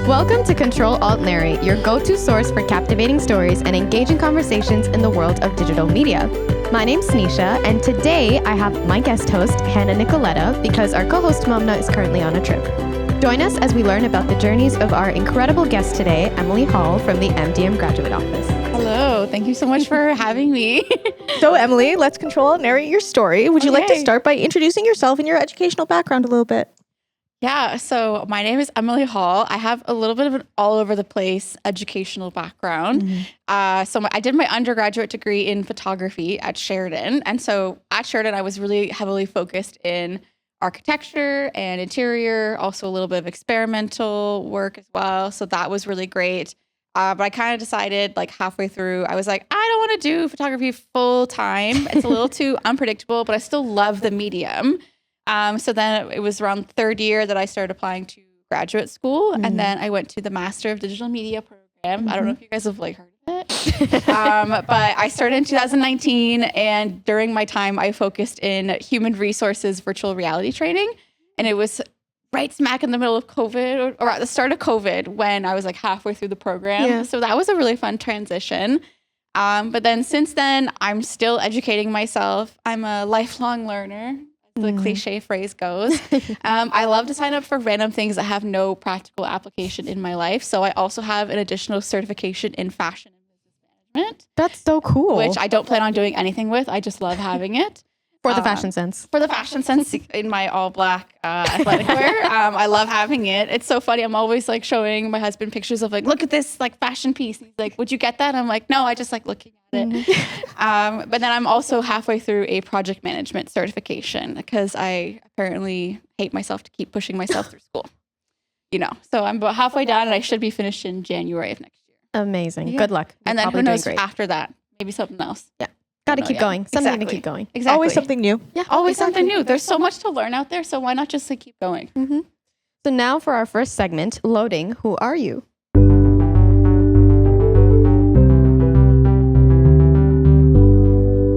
Welcome to Ctrl+Alt+Narrate, your go-to source for captivating stories and engaging conversations in the world of digital media. My name's Sneesha, and today I have my guest host, Hannah Nicoletta, because our co-host Momna is currently on a trip. Join us as we learn about the journeys of our incredible guest today, Emily Hall from the MDM Graduate Office. Hello, thank you so much for having me. So Emily, let's narrate your story. Would you like to start by introducing yourself and your educational background a little bit? Yeah, so my name is Emily Hall. I have a little bit of an all over the place educational background. I did my undergraduate degree in photography at Sheridan. And so at Sheridan, I was really heavily focused in architecture and interior, also a little bit of experimental work as well. So that was really great. But I kind of decided like halfway through, I was like, I don't want to do photography full time. It's a little too unpredictable, but I still love the medium. So then it was around third year that I started applying to graduate school. And then I went to the Master of Digital Media program. I don't know if you guys have heard of it. But I started in 2019. And during my time, I focused in human resources virtual reality training. And it was right smack in the middle of COVID or at the start of COVID when I was like halfway through the program. Yeah. So that was a really fun transition. But then since then, I'm still educating myself. I'm a lifelong learner. The cliche phrase goes. I love to sign up for random things that have no practical application in my life. So I also have an additional certification in fashion and business management. That's so cool. Which I don't plan on doing anything with. I just love having it. For the fashion sense. For the fashion sense in my all black athletic wear. I love having it. It's so funny. I'm always like showing my husband pictures of like, look at this like fashion piece. And he's like, would you get that? I'm like, no, I just like looking at it. But then I'm also halfway through a project management certification because I apparently hate myself to keep pushing myself through school. So I'm about halfway down and I should be finished in January of next year. Amazing. Yeah. Good luck. You're and then who knows after that, maybe something else. Yeah. Got to keep going. Something to keep going. Exactly. Always something new. Yeah, always something new. There's so much to learn out there, so why not just like keep going? So now for our first segment, Loading, Who Are You?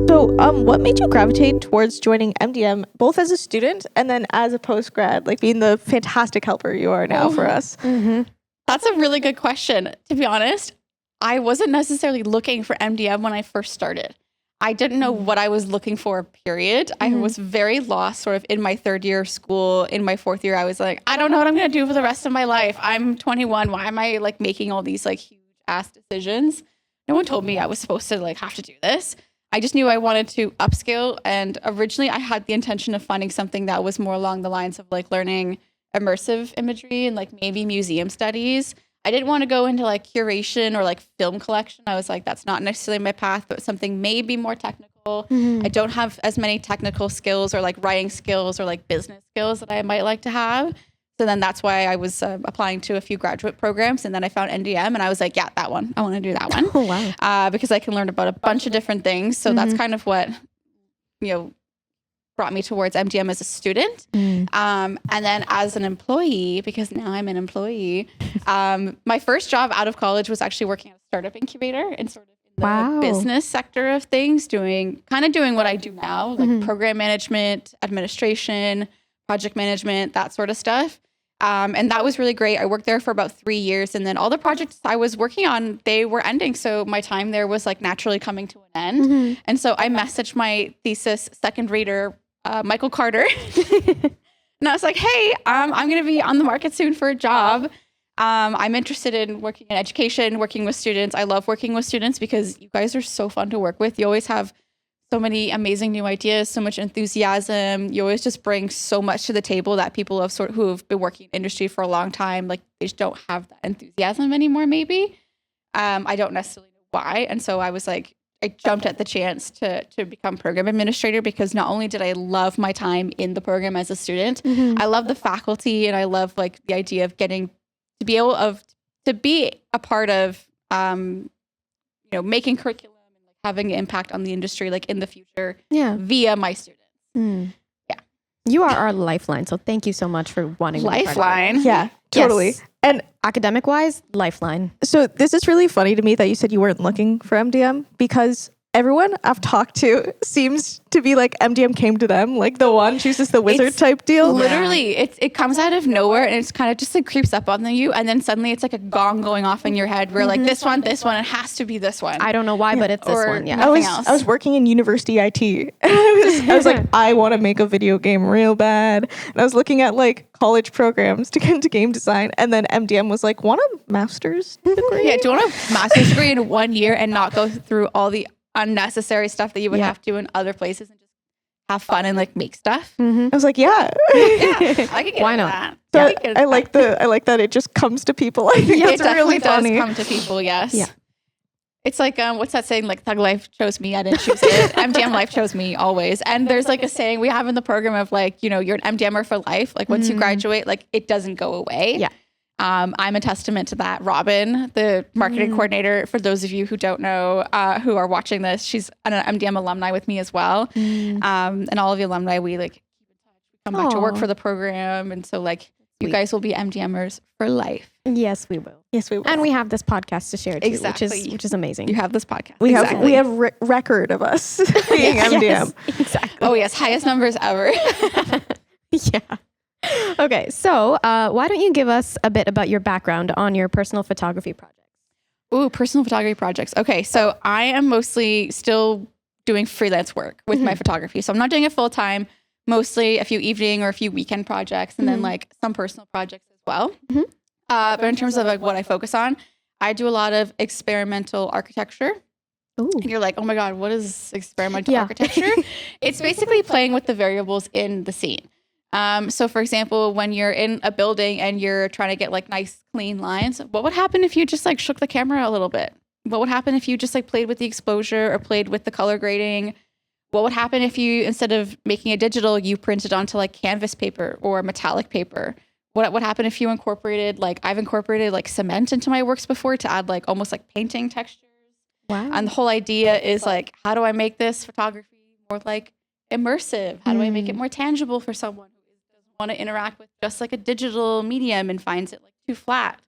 So what made you gravitate towards joining MDM, both as a student and then as a post-grad, like being the fantastic helper you are now for us? That's a really good question. To be honest, I wasn't necessarily looking for MDM when I first started. I didn't know what I was looking for, period. I was very lost sort of in my third year of school. In my fourth year, I was like, I don't know what I'm going to do for the rest of my life. I'm 21. Why am I like making all these like huge ass decisions? No one told me I was supposed to like have to do this. I just knew I wanted to upskill. And originally I had the intention of finding something that was more along the lines of like learning immersive imagery and like maybe museum studies. I didn't want to go into like curation or like film collection. I was like, that's not necessarily my path, but something maybe more technical. I don't have as many technical skills or like writing skills or like business skills that I might like to have. So then that's why I was applying to a few graduate programs. And then I found NDM and I was like, yeah, that one. I want to do that one. Oh, wow. Because I can learn about a bunch of different things. So that's kind of what, brought me towards MDM as a student. And then as an employee, because now I'm an employee, my first job out of college was actually working at a startup incubator and sort of in the business sector of things, doing what I do now, like program management, administration, project management, that sort of stuff. And that was really great. I worked there for about 3 years. And then all the projects I was working on, they were ending. So my time there was like naturally coming to an end. And so I messaged my thesis second reader, Michael Carter. And I was like, hey, I'm going to be on the market soon for a job. I'm interested in working in education, working with students. I love working with students because you guys are so fun to work with. You always have so many amazing new ideas, so much enthusiasm. You always just bring so much to the table that people who have been working in industry for a long time, like they just don't have that enthusiasm anymore, maybe. I don't necessarily know why. And so I was like, I jumped at the chance to become program administrator because not only did I love my time in the program as a student, I love the faculty and I love like the idea of getting to be able to be a part of, making curriculum and like having an impact on the industry, like in the future via my students. Yeah. You are our lifeline. So thank you so much for wanting lifeline. Yeah, totally. Yes. And academic wise, lifeline. So this is really funny to me that you said you weren't looking for MDM because everyone I've talked to seems to be like MDM came to them, like the one chooses the wizard type deal. Literally, it comes out of nowhere and it's kind of just like creeps up on you, and then suddenly it's like a gong going off in your head. Where like this one, it has to be this one. I don't know why, but it's this one. Yeah, I was working in university IT. And I was like, I want to make a video game real bad, and I was looking at like college programs to get into game design, and then MDM was like, want a master's degree? Yeah, do you want a master's degree in 1 year and not go through all the unnecessary stuff that you would have to in other places and just have fun and like make stuff? I was like, yeah, I could get why not? that. So I like that it just comes to people. I think It that's really definitely funny. does come to people. Yes. Yeah. It's like, what's that saying? Like, Thug Life chose me, I didn't choose it. MDM Life chose me always. And there's like a saying we have in the program of like, you know, you're an MDMer for life. Like once you graduate, like it doesn't go away. Yeah. I'm a testament to that. Robin, the marketing coordinator, for those of you who don't know, who are watching this, she's an MDM alumni with me as well. And all of the alumni, we like keep in touch. We come back to work for the program. And so like, you guys will be MDMers for life. Yes, we will. Yes, we will. And we have this podcast to share too, Exactly. which is amazing. You have this podcast. We have record of us being MDM. Yes, exactly. Oh yes, highest numbers ever. Yeah. Okay, so why don't you give us a bit about your background on your personal photography projects? Ooh, personal photography projects. Okay, so I am mostly still doing freelance work with my photography. So I'm not doing it full time, mostly a few evening or a few weekend projects, and then like some personal projects as well. But in terms of like what I focus on, I do a lot of experimental architecture. Ooh. And you're like, oh my God, what is experimental architecture? It's basically playing with the variables in the scene. So for example, when you're in a building and you're trying to get like nice, clean lines, what would happen if you just like shook the camera a little bit? What would happen if you just like played with the exposure or played with the color grading? What would happen if you, instead of making it digital, you printed onto like canvas paper or metallic paper? What would happen if you incorporated, like I've incorporated like cement into my works before to add like almost like painting textures. Wow. And the whole idea is like, how do I make this photography more like immersive? How do I make it more tangible for someone who doesn't want to interact with just like a digital medium and finds it like too flat?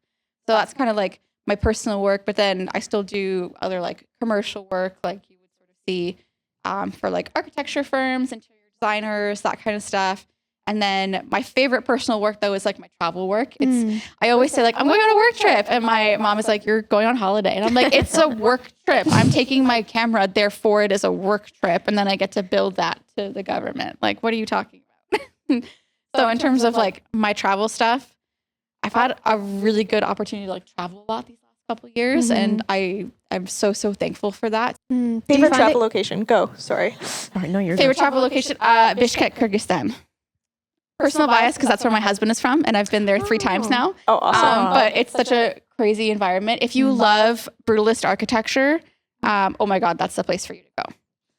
So that's kind of like my personal work, but then I still do other like commercial work, like you would sort of see for like architecture firms, interior designers, that kind of stuff. And then my favorite personal work though is like my travel work. I always say like, I'm going on a work trip. And my mom is like, you're going on holiday. And I'm like, it's a work trip. I'm taking my camera, therefore it is a work trip. And then I get to build that to the government. Like, what are you talking about? So in terms of like my travel stuff, I've had a really good opportunity to like travel a lot these last couple of years. And I'm so thankful for that. Favorite travel location? Go. Sorry. No, you're Favorite travel location? Bishkek, Kyrgyzstan. Personal bias because that's where my husband is from, and I've been there 3 times now. Oh, awesome. But it's such a crazy environment. If you love brutalist architecture, oh my God, that's the place for you to go.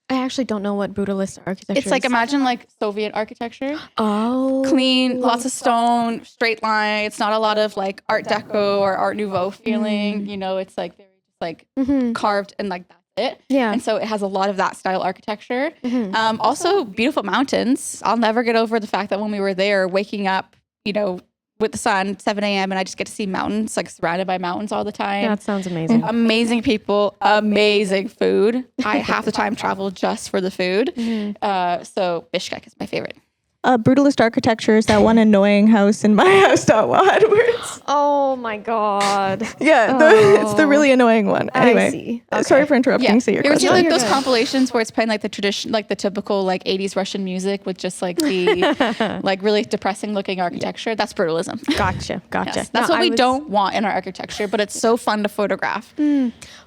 I actually don't know what brutalist architecture It's like, imagine like Soviet architecture. Oh. Clean, lots of stone, straight line. It's not a lot of like Art Deco or Art Nouveau feeling. You know, it's like very just like carved and like that's it. Yeah. And so it has a lot of that style architecture. Also beautiful mountains. I'll never get over the fact that when we were there, waking up, you know, with the sun, 7 a.m. and I just get to see mountains, like surrounded by mountains all the time. That sounds amazing. Amazing people, amazing food. I half the time travel just for the food. So Bishkek is my favorite. Brutalist architecture is that one annoying house in my house.wad where it's Oh my God. it's the really annoying one. Anyway, I see. sorry for interrupting. Say your You ever see question. like those compilations where it's playing like the tradition, like the typical like 80s Russian music with just like the like really depressing looking architecture? That's brutalism. Gotcha. Yes, that's what we don't want in our architecture, but it's so fun to photograph.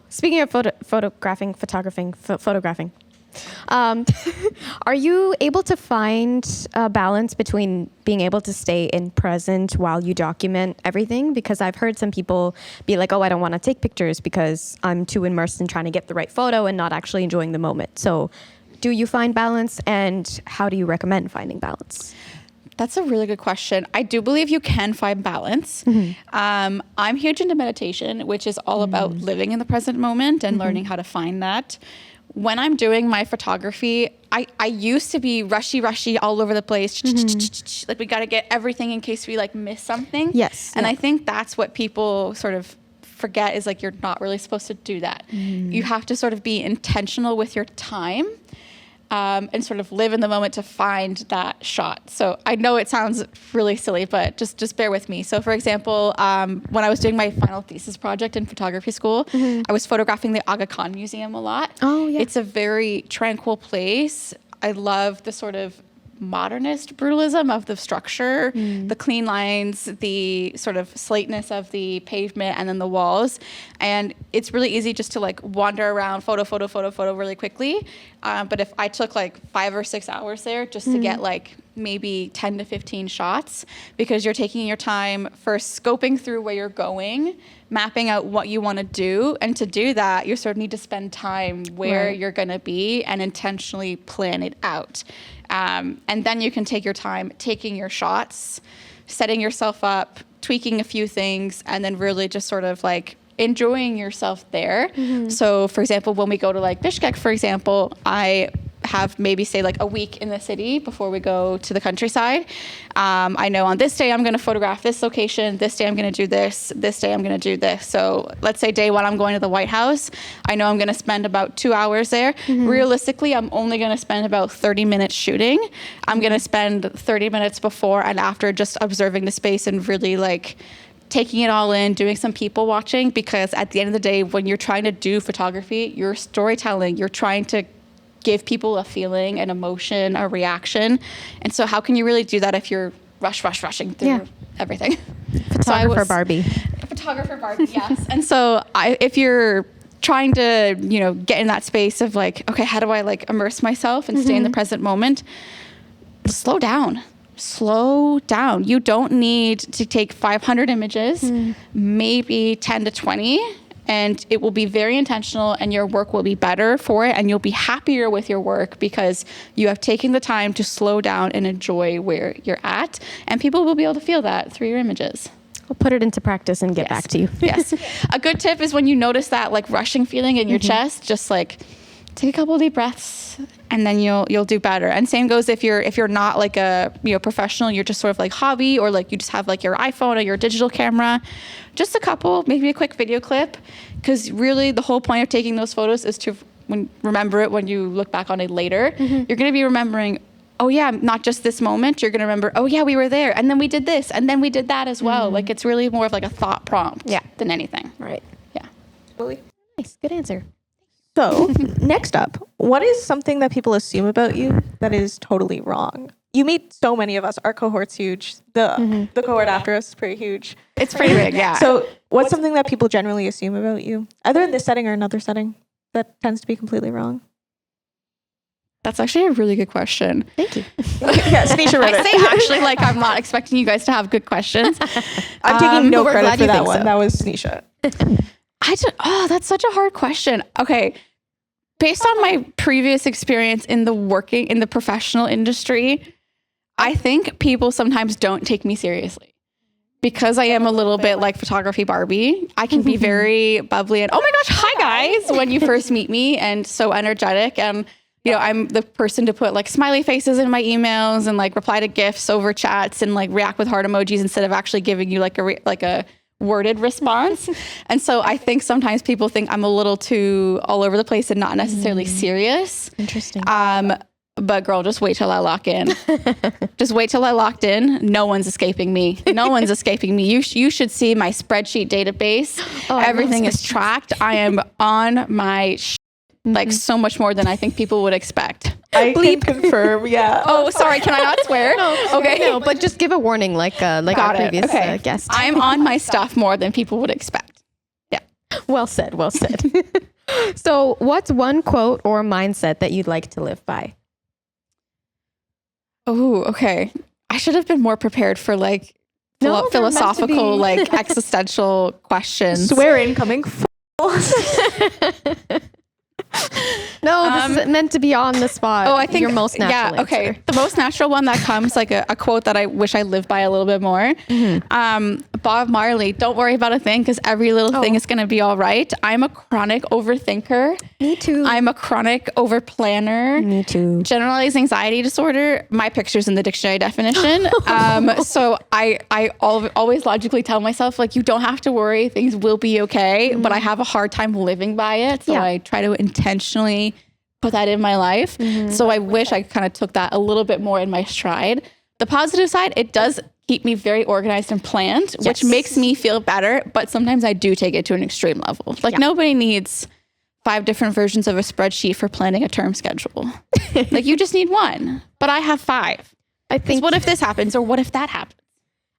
Speaking of photographing, are you able to find a balance between being able to stay in present while you document everything? Because I've heard some people be like, oh, I don't want to take pictures because I'm too immersed in trying to get the right photo and not actually enjoying the moment. So do you find balance, and how do you recommend finding balance? That's a really good question. I do believe you can find balance. I'm huge into meditation, which is all about living in the present moment and learning how to find that. When I'm doing my photography, I used to be rushy all over the place. Like we got to get everything in case we like miss something. Yes. And I think that's what people sort of forget is like, you're not really supposed to do that. You have to sort of be intentional with your time. And sort of live in the moment to find that shot. So I know it sounds really silly, but just bear with me. So for example, when I was doing my final thesis project in photography school, I was photographing the Aga Khan Museum a lot. Oh, yeah. It's a very tranquil place. I love the sort of modernist brutalism of the structure, the clean lines, the sort of slateness of the pavement, and then the walls. And it's really easy just to like wander around, photo really quickly. But if I took like 5 or 6 hours there just to get like maybe 10 to 15 shots, because you're taking your time first scoping through where you're going, mapping out what you want to do. And to do that, you sort of need to spend time where you're going to be and intentionally plan it out. And then you can take your time taking your shots, setting yourself up, tweaking a few things, and then really just sort of like enjoying yourself there. So for example, when we go to like Bishkek, for example, I have maybe say like a week in the city before we go to the countryside. I know on this day I'm going to photograph this location, this day I'm going to do this day I'm going to do this. So let's say day 1 I'm going to the White House. I know I'm going to spend about 2 hours there. Realistically, I'm only going to spend about 30 minutes shooting. I'm going to spend 30 minutes before and after just observing the space and really like taking it all in, doing some people watching, because at the end of the day, when you're trying to do photography, you're storytelling, you're trying to give people a feeling, an emotion, a reaction. And so how can you really do that if you're rushing through everything? Photographer Barbie, yes. And so if you're trying to, get in that space of like, okay, how do I like immerse myself and stay in the present moment? Slow down. You don't need to take 500 images, maybe 10 to 20. And it will be very intentional and your work will be better for it. And you'll be happier with your work because you have taken the time to slow down and enjoy where you're at. And people will be able to feel that through your images. We'll put it into practice and get back to you. Yes. A good tip is when you notice that like rushing feeling in your chest, just like take a couple of deep breaths and then you'll do better. And same goes if you're not like a professional, you're just sort of like hobby, or like you just have like your iPhone or your digital camera, just a couple, maybe a quick video clip, because really the whole point of taking those photos is to remember it when you look back on it later. You're going to be remembering, oh yeah, not just this moment. You're going to remember, oh yeah, we were there and then we did this and then we did that as well. Like it's really more of like a thought prompt than anything. Right. Yeah. Really? Nice. Good answer. So next up, what is something that people assume about you that is totally wrong? You meet so many of us. Our cohort's huge. The cohort after us is pretty huge. It's pretty big, yeah. So what's something that people generally assume about you, either in this setting or another setting, that tends to be completely wrong? That's actually a really good question. Thank you. Yeah, Sneesha wrote I say actually like I'm not expecting you guys to have good questions. I'm taking no we're credit glad for you that think one. so. That was Sneesha. That's such a hard question. Okay. Based on my previous experience in the professional industry, I think people sometimes don't take me seriously because I am a little bit like photography Barbie. I can be very bubbly and, oh my gosh, hi guys, when you first meet me, and so energetic. And, I'm the person to put like smiley faces in my emails and like reply to GIFs over chats and like react with heart emojis instead of actually giving you like a worded response. And so I think sometimes people think I'm a little too all over the place and not necessarily serious. Interesting. But girl, just wait till I lock in. Just wait till I locked in. No one's escaping me. You should see my spreadsheet database. Everything is tracked. I am on my like so much more than I think people would expect. I can confirm, yeah. Oh, sorry. Can I not swear? Okay. No, but just give a warning like our previous guest. I'm on my stuff more than people would expect. Yeah. Well said. So what's one quote or mindset that you'd like to live by? Oh, okay. I should have been more prepared for like philosophical, like existential questions. Swear incoming. No, this is meant to be on the spot. Oh, I think your most natural Yeah, okay. answer. The most natural one that comes, like a quote that I wish I lived by a little bit more. Bob Marley, don't worry about a thing because every little thing is going to be all right. I'm a chronic overthinker. Me too. I'm a chronic over planner. Me too. Generalized anxiety disorder. My picture's in the dictionary definition. So I always logically tell myself, like, you don't have to worry. Things will be okay. But I have a hard time living by it. So I try to intentionally put that in my life. So I wish I kind of took that a little bit more in my stride. The positive side, it does keep me very organized and planned, which makes me feel better. But sometimes I do take it to an extreme level. Like nobody needs 5 different versions of a spreadsheet for planning a term schedule. Like you just need one, but I have 5. I think, what if this happens or what if that happens?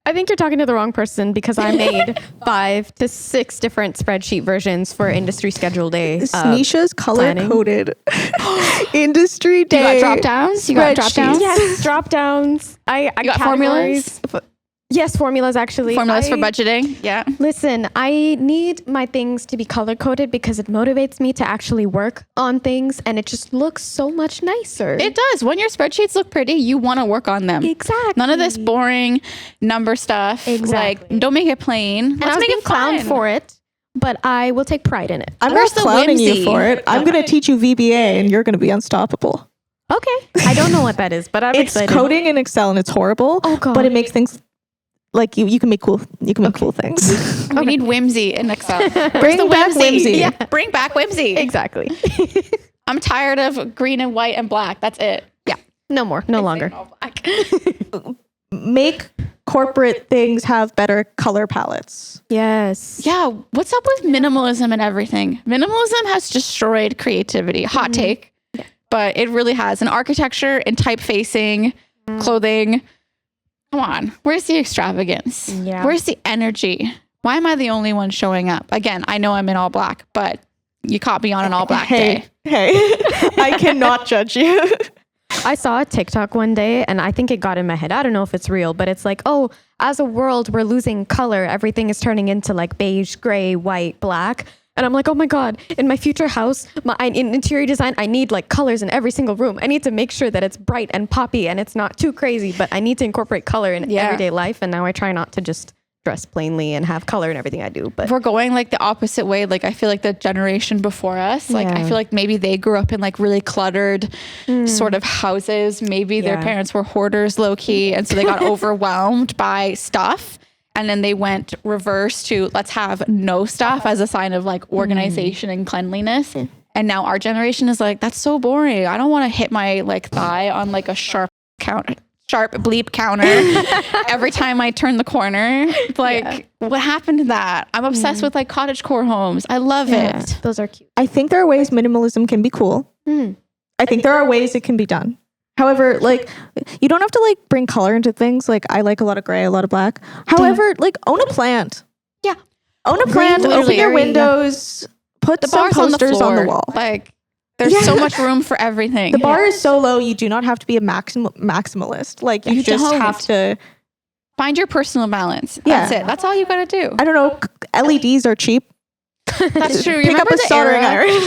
I think you're talking to the wrong person because I made 5 to 6 different spreadsheet versions for industry schedule day. Sneesha's color-coded industry day. You got drop downs? You got drop downs? Yes, drop downs. I got formulas? Yes, formulas actually. Formulas for budgeting. Yeah. Listen, I need my things to be color coded because it motivates me to actually work on things and it just looks so much nicer. It does. When your spreadsheets look pretty, you want to work on them. Exactly. None of this boring number stuff. Exactly. Like, don't make it plain. And I was being clowned for it, but I will take pride in it. I'm Where's not the clowning you whimsy? for it. I'm going to teach you VBA and you're going to be unstoppable. Okay. I don't know what that is, but I'm It's excited. coding in Excel and it's horrible. Oh, God. But it makes things like you can make cool things. We need whimsy in Excel. Bring back whimsy. Yeah. Bring back whimsy. Exactly. I'm tired of green and white and black. That's it. Yeah. No more. No longer. All black. Make corporate things have better color palettes. Yes. Yeah. What's up with minimalism and everything? Minimalism has destroyed creativity. Hot take. Yeah. But it really has. In architecture and typefacing, clothing. Come on. Where's the extravagance? Yeah. Where's the energy? Why am I the only one showing up? Again, I know I'm in all black, but you caught me on an all black day. Hey, I cannot judge you. I saw a TikTok one day and I think it got in my head. I don't know if it's real, but it's like, oh, as a world, we're losing color. Everything is turning into like beige, gray, white, black. And I'm like, oh my God, in my future house, in interior design, I need like colors in every single room. I need to make sure that it's bright and poppy and it's not too crazy, but I need to incorporate color in everyday life. And now I try not to just dress plainly and have color in everything I do. But we're going like the opposite way. Like I feel like the generation before us, like I feel like maybe they grew up in like really cluttered sort of houses. Maybe their parents were hoarders low key. And so they got overwhelmed by stuff. And then they went reverse to let's have no stuff as a sign of like organization and cleanliness. And now our generation is like, that's so boring. I don't want to hit my like thigh on like a sharp bleep counter every time I turn the corner. Like what happened to that? I'm obsessed with like cottagecore homes. I love it. Those are cute. I think there are ways minimalism can be cool. I think there are ways it can be done. However, like you don't have to like bring color into things. Like I like a lot of gray, a lot of black. However, like own a plant. Yeah. Own a plant, open literally your windows, put The some bar's posters on the wall. Like there's so much room for everything. The bar is so low, you do not have to be a maximalist. Like you just have to find your personal balance. Yeah. That's it. That's all you got to do. I don't know. LEDs are cheap. That's true. You Pick up remember a the soldering era? iron.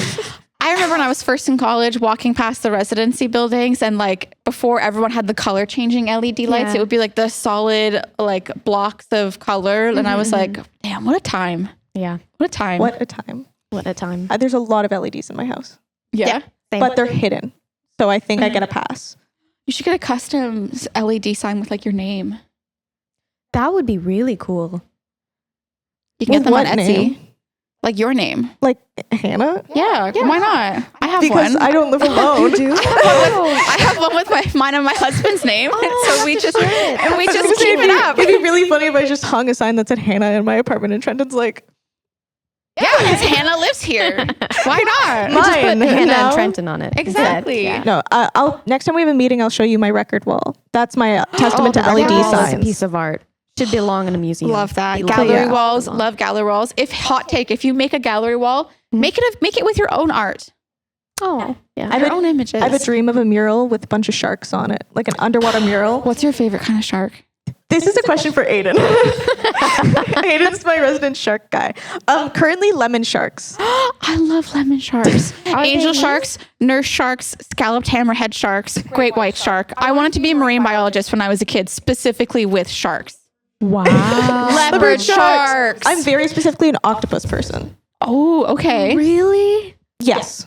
I remember when I was first in college walking past the residency buildings and like before everyone had the color changing LED lights, it would be like the solid like blocks of color. And I was like, damn, what a time. Yeah. What a time. What a time. What a time. There's a lot of LEDs in my house. Yeah. Same. But they're hidden. So I think I get a pass. You should get a custom LED sign with like your name. That would be really cool. You can get them on what Etsy. name? Like your name. Like Hannah? Yeah. Why not? I have Because one. I don't live alone. I have one with mine and my husband's name. So we just keep it up. It'd be really funny if I just hung a sign that said Hannah in my apartment and Trenton's like, Yeah, because Hannah lives here. Why not? Mine. Just put Hannah now? and Trenton on it. Exactly. Yeah. no, I'll next time we have a meeting, I'll show you my record wall. That's my testament to the LED wall is a signs. piece of art. Should belong in a museum. Love that. Be Gallery loved. walls. Love gallery walls. If you make a gallery wall, make it with your own art. Oh, yeah. Your own images. I have a dream of a mural with a bunch of sharks on it, like an underwater mural. What's your favorite kind of shark? This is a question for Aiden. Aiden's my resident shark guy. Currently lemon sharks. I love lemon sharks. Angel sharks, nurse sharks, scalloped hammerhead sharks, great white shark. I wanted to be a marine biologist when I was a kid, specifically with sharks. Wow. Leopard sharks. I'm very specifically an octopus person. Oh, okay. Really? Yes.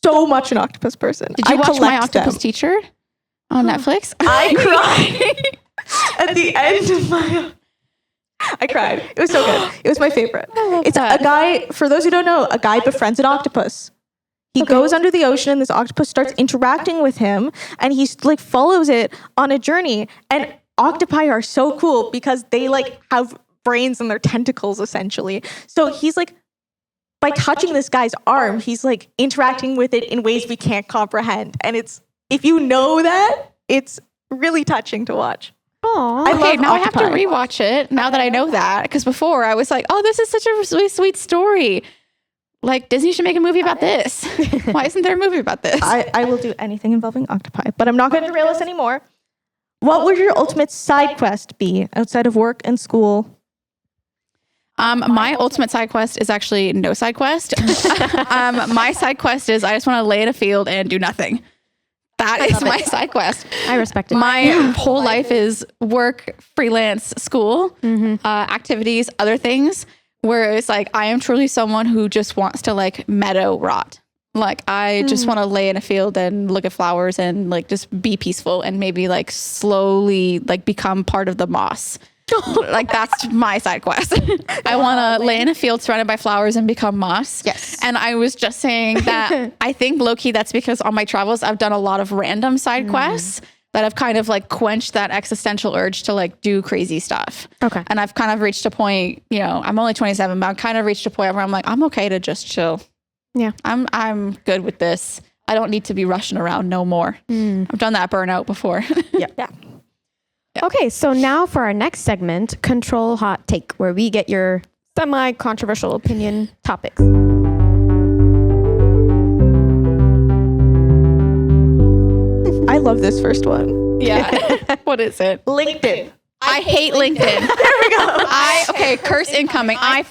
So much an octopus person. Did you watch collect My Octopus them. Teacher on Netflix? I cried at the end of my... I cried. It was so good. It was my favorite. It's that. a guy, for those who don't know, a guy befriends an octopus. He goes under the ocean and this octopus starts interacting with him and he like follows it on a journey. And octopi are so cool because they like have brains in their tentacles essentially. So he's like, by touching this guy's arm, he's like interacting with it in ways we can't comprehend. And it's, if you know that, it's really touching to watch. Aww. Okay, now I have to octopi. rewatch it now that I know that. Because before I was like, oh, this is such a really sweet story. Like, Disney should make a movie about this. Why isn't there a movie about this? I will do anything involving octopi, but I'm not going to derail us anymore. What would your ultimate side quest be outside of work and school? My ultimate side quest is actually no side quest. My side quest is I just want to lay in a field and do nothing. That is my side quest. I respect it. My whole life is work, freelance, school, activities, other things. Where it's like, I am truly someone who just wants to like meadow rot. Like, I just want to lay in a field and look at flowers and like just be peaceful and maybe like slowly like become part of the moss. Like, that's my side quest. I want to lay in a field surrounded by flowers and become moss. Yes. And I was just saying that I think low-key that's because on my travels, I've done a lot of random side quests that have kind of like quenched that existential urge to like do crazy stuff. Okay. And I've kind of reached a point, you know, I'm only 27, but I've kind of reached a point where I'm like, I'm okay to just chill. Yeah. I'm good with this. I don't need to be rushing around no more. I've done that burnout before. Yeah. Okay, so now for our next segment, Control Hot Take, where we get your semi-controversial opinion topics. I love this first one. Yeah. What is it? LinkedIn. I hate LinkedIn. There we go. Okay, curse incoming. I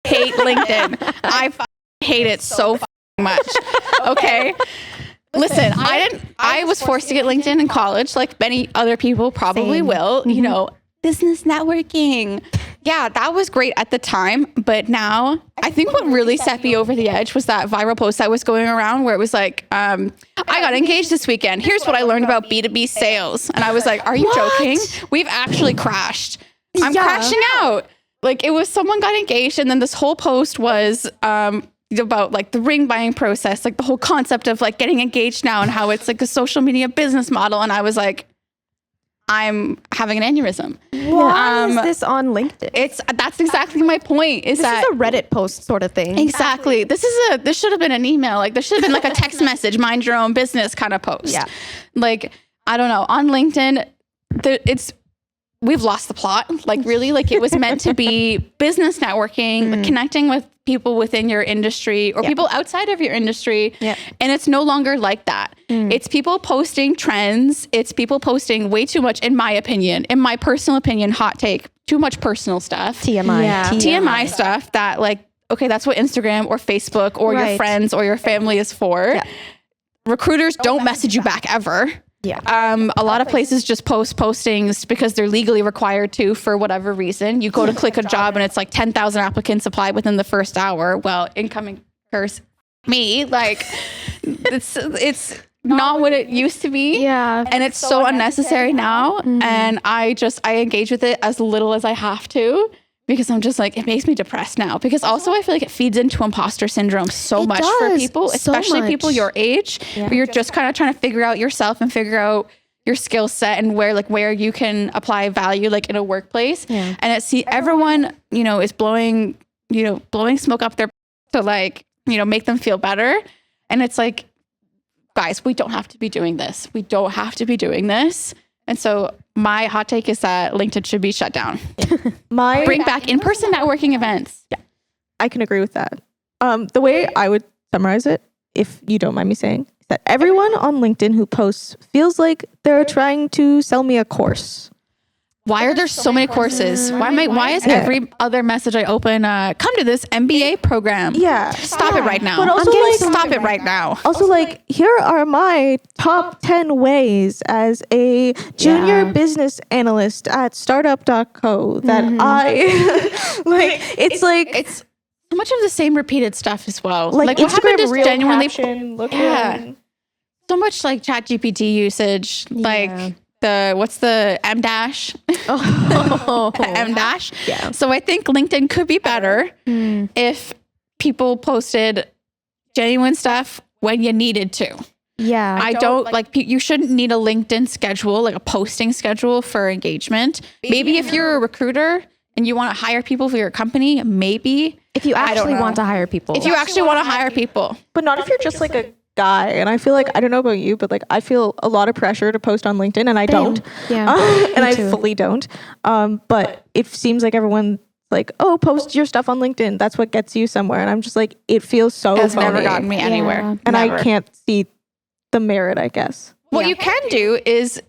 hate LinkedIn. I hate it so much. Okay. Listen, I was forced to get LinkedIn in college, like many other people probably Same. will, you know, business networking. Yeah, that was great at the time. But now I think what really set me over the edge was that viral post that was going around where it was like, I got engaged this weekend. Here's what I learned about B2B sales. And I was like, are you joking? We've actually crashed. I'm crashing out. Like, it was someone got engaged and then this whole post was about like the ring buying process, like the whole concept of like getting engaged now and how it's like a social media business model. And I was like, I'm having an aneurysm. Why is this on LinkedIn? That's exactly my point. This is a Reddit post sort of thing. Exactly. This should have been an email. Like, this should have been like a text message, mind your own business kind of post. Yeah. Like, I don't know. On LinkedIn, we've lost the plot. Like, really, like it was meant to be business networking, like connecting with people within your industry or people outside of your industry. Yeah. And it's no longer like that. It's people posting trends. It's people posting way too much, in my opinion, in my personal opinion, hot take, too much personal stuff. TMI. Yeah. TMI stuff that like, okay, that's what Instagram or Facebook or your friends or your family is for. Yeah. Recruiters don't message you back ever. Yeah. A lot of places just post postings because they're legally required to for whatever reason. You go to click a job and it's like 10,000 applicants applied within the first hour. Well, incoming curse me. Like, it's not what it used to be. Yeah. And it's so unnecessary now. And I engage with it as little as I have to. Because I'm just like, it makes me depressed now. Because also I feel like it feeds into imposter syndrome so much for people, especially people your age, where you're just kind of trying to figure out yourself and figure out your skill set and where you can apply value, like in a workplace. Yeah. And everyone, you know, is blowing smoke up their to like, you know, make them feel better. And it's like, guys, we don't have to be doing this. We don't have to be doing this. And so my hot take is that LinkedIn should be shut down. Bring back in-person networking events. Yeah, I can agree with that. The way I would summarize it, if you don't mind me saying, is that everyone on LinkedIn who posts feels like they're trying to sell me a course. Why are there so many courses? Why is every other message I open, come to this MBA program? Yeah. Stop it right now. But also, stop it right now. Also, like, here are my top 10 ways as a junior business analyst at startup.co that I, like, it's like... It's so much of the same repeated stuff as well. Like what happened Instagram is real genuinely... caption, So much, like, ChatGPT usage, like... What's the M dash? M dash. Yeah. So I think LinkedIn could be better if people posted genuine stuff when you needed to. Yeah. I don't like you shouldn't need a LinkedIn schedule, like a posting schedule for engagement. Maybe if you're a recruiter and you want to hire people for your company, maybe. If you actually want to hire people. If you actually want to hire people. But not if you're just like a guy. And I feel like, I don't know about you, but like I feel a lot of pressure to post on LinkedIn and I don't. Yeah. And I fully don't. But it seems like everyone like, oh, post your stuff on LinkedIn. That's what gets you somewhere. And I'm just like, it feels so It's phony. never gotten me anywhere. Yeah. And Never. I can't see the merit, I guess. What you can do is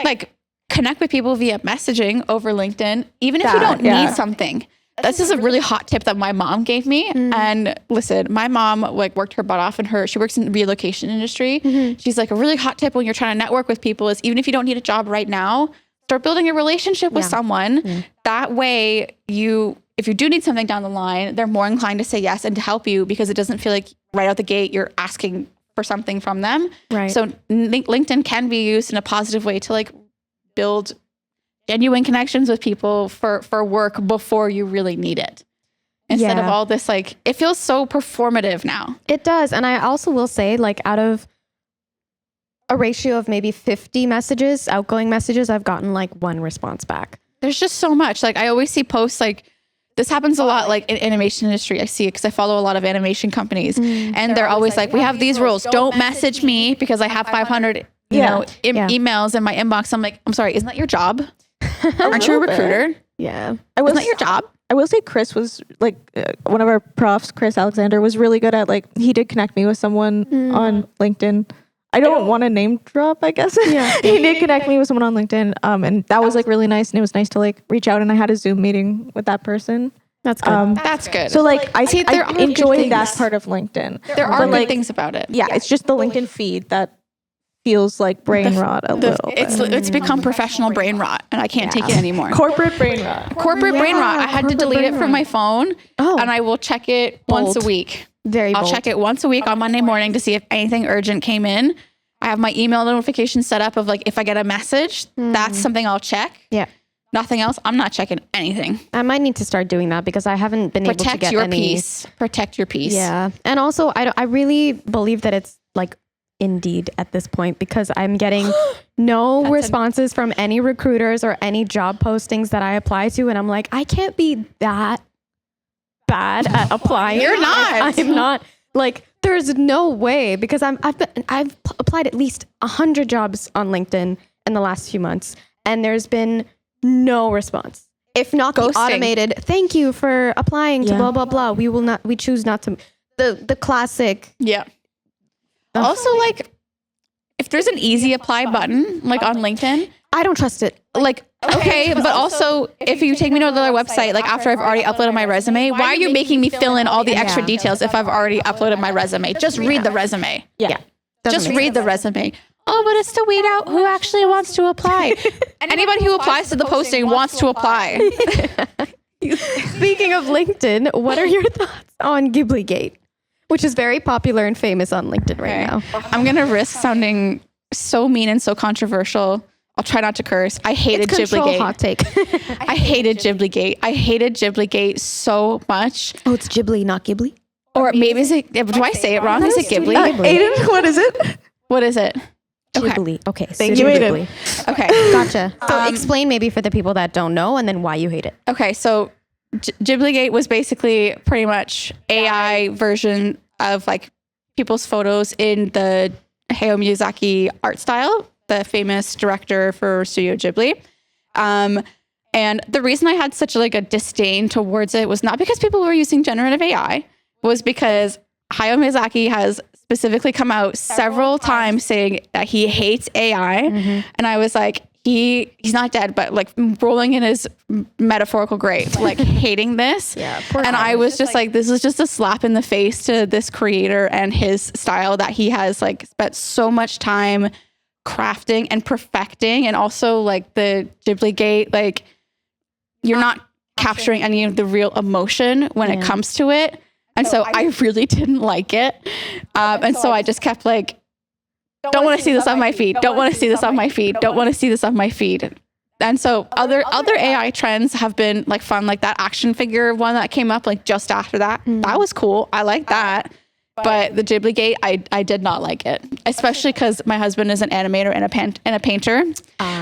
like connect with people via messaging over LinkedIn, even if you don't need something. This is a really hot tip that my mom gave me. And listen, my mom like worked her butt off she works in the relocation industry. She's like, a really hot tip when you're trying to network with people is even if you don't need a job right now, start building a relationship with someone. That way if you do need something down the line, they're more inclined to say yes and to help you because it doesn't feel like right out the gate, you're asking for something from them. Right. So LinkedIn can be used in a positive way to like build genuine connections with people for work before you really need it. Instead of all this, like, it feels so performative now. It does. And I also will say, like, out of a ratio of maybe 50 messages, outgoing messages, I've gotten like one response back. There's just so much. Like, I always see posts like, this happens a lot, like in animation industry. I see it because I follow a lot of animation companies, and they're always like, we have these rules. Don't message me because I have 500 emails in my inbox. I'm like, I'm sorry, isn't that your job? Aren't you a recruiter? Yeah. Isn't that your job? I will say Chris was like one of our profs, Chris Alexander, was really good at like, he did connect me with someone on LinkedIn. I don't want to name drop, I guess. Yeah. He did connect me with someone on LinkedIn. And that was like really nice. And it was nice to like reach out, and I had a Zoom meeting with that person. That's good. That's good. So like I are enjoy good that things. part of LinkedIn. There are But, good things about it. Yeah, it's just the LinkedIn feed that feels like brain rot a little bit. It's become professional brain rot, and I can't take it anymore. Corporate brain rot. Corporate brain rot. I had to delete it from my phone, and I will check it once a week. I'll check it once a week on Monday morning to see if anything urgent came in. I have my email notification set up of like, if I get a message, that's something I'll check. Yeah. Nothing else. I'm not checking anything. I might need to start doing that because I haven't been able to get any. Protect your peace. Yeah. And also, I really believe that it's like Indeed at this point because I'm getting no responses from any recruiters or any job postings that I apply to. And I'm like, I can't be that bad at applying. You're not. I'm not. Like, there's no way because I've applied at least 100 jobs on LinkedIn in the last few months, and there's been no response. If not the automated, thank you for applying to blah blah blah. We choose not to. The classic. Yeah. Also, like, if there's an easy apply button, like on LinkedIn, I don't trust it. Like, okay, but also if you take me to another website, like after I've already uploaded my resume, why are you making me fill in all the extra details if I've already uploaded my resume? Just read the resume. Yeah. Just read the resume. Oh, but it's to weed out who actually wants to apply. Anybody who applies to the posting wants to apply. Speaking of LinkedIn, what are your thoughts on Ghibligate, which is very popular and famous on LinkedIn right now? I'm going to risk sounding so mean and so controversial. I'll try not to curse. I hated Ghibligate. Hot take. I hated Ghibligate. I hated Ghibligate so much. Oh, it's Ghibli, not Ghibli? Or maybe is it, do I say it wrong? Is it Ghibli? Aiden, what is it? What is it? Ghibli. Okay. Thank you, Aiden. Okay. Gotcha. So explain maybe for the people that don't know and then why you hate it. Okay. So Ghibligate was basically pretty much AI version of like people's photos in the Hayao Miyazaki art style, the famous director for Studio Ghibli. And the reason I had such like a disdain towards it was not because people were using generative AI, was because Hayao Miyazaki has specifically come out several times saying that he hates AI. And I was like, he's not dead, but like rolling in his metaphorical grave, like hating this. Yeah. And I was just like, this is just a slap in the face to this creator and his style that he has like spent so much time crafting and perfecting. And also like the Ghibli Gate, like you're not capturing any of the real emotion when it comes to it. And so I really didn't like it. And so I just kept like, don't want to see this on my feed. Don't want to see this on my feed. Don't want to see this on my feed. And so other AI trends have been like fun, like that action figure one that came up like just after that. That was cool. I like that. But the Ghibli Gate, I did not like it, especially because my husband is an animator and a painter.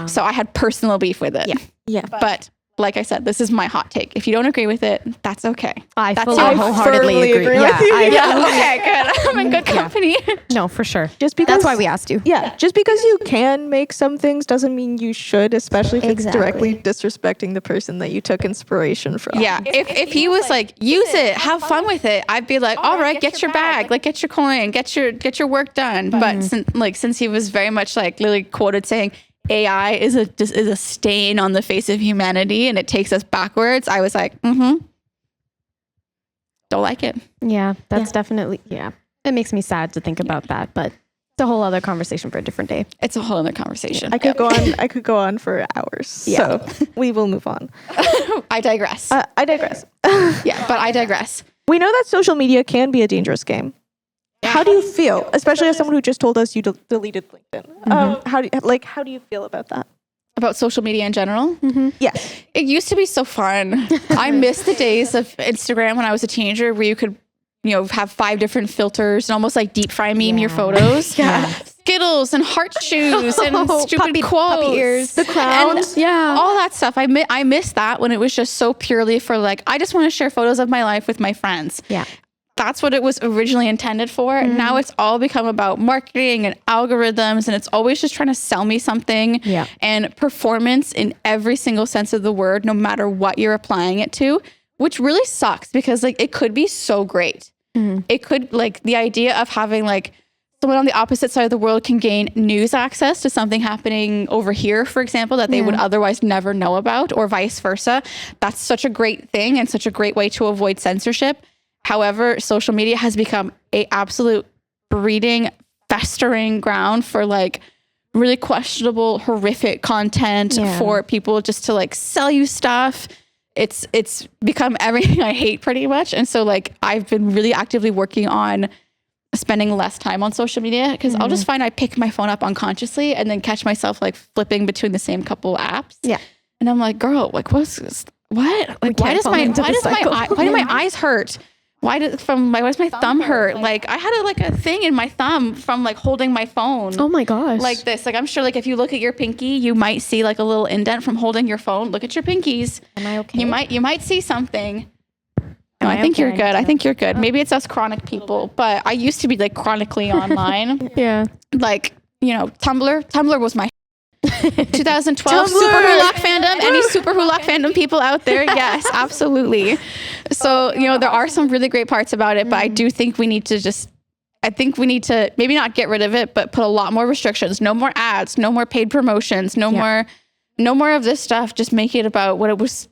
So I had personal beef with it. Yeah. But like I said, this is my hot take. If you don't agree with it, that's okay. I That's wholeheartedly agree. with you. Okay, good. I'm in good company. No, for sure. Just because That's why we asked you. Yeah, just because you can make some things doesn't mean you should, especially if it's directly disrespecting the person that you took inspiration from. Yeah, if he was like, use it, have fun with it, I'd be like, all right, get your bag, like get your coin, get your work done. But since he was very much like literally quoted saying, AI is a stain on the face of humanity and it takes us backwards, I was like, don't like it. Yeah, that's definitely, it makes me sad to think about that, but it's a whole other conversation for a different day. It's a whole other conversation. I could go on for hours. Yeah. So we will move on. I digress. I digress. Yeah, but I digress. We know that social media can be a dangerous game. How do you feel, especially as someone who just told us you deleted LinkedIn? How do you feel about that? About social media in general? Yes. It used to be so fun. I miss the days of Instagram when I was a teenager where you could, have 5 different filters and almost like deep fry meme your photos. Yeah. Skittles and heart shoes and stupid quotes. Puppy ears. The crowns. All that stuff. I miss that when it was just so purely for like, I just want to share photos of my life with my friends. Yeah. That's what it was originally intended for. Now it's all become about marketing and algorithms, and it's always just trying to sell me something. Yeah. And performance in every single sense of the word, no matter what you're applying it to, which really sucks because like it could be so great. It could, like, the idea of having like someone on the opposite side of the world can gain news access to something happening over here, for example, that they would otherwise never know about, or vice versa. That's such a great thing and such a great way to avoid censorship. However, social media has become a absolute breeding, festering ground for like really questionable, horrific content for people just to like sell you stuff. It's become everything I hate pretty much. And so like I've been really actively working on spending less time on social media because I'll just find I pick my phone up unconsciously and then catch myself like flipping between the same couple apps. Yeah. And I'm like, girl, like what's this? What? Like why do my eyes hurt? Why does my thumb hurt? Like I had a thing in my thumb from like holding my phone. Oh my gosh. Like this. Like I'm sure like if you look at your pinky, you might see like a little indent from holding your phone. Look at your pinkies. Am I okay? You might see something. No, I think you're good. I think you're good. Maybe it's us chronic people, but I used to be like chronically online. Yeah. Like, Tumblr was my 2012 Super Hulock fandom. Any Super Hulock fandom people out there? Yes, absolutely. So, there are some really great parts about it, but I do think we need to maybe not get rid of it, but put a lot more restrictions. No more ads, no more paid promotions, no more of this stuff. Just make it about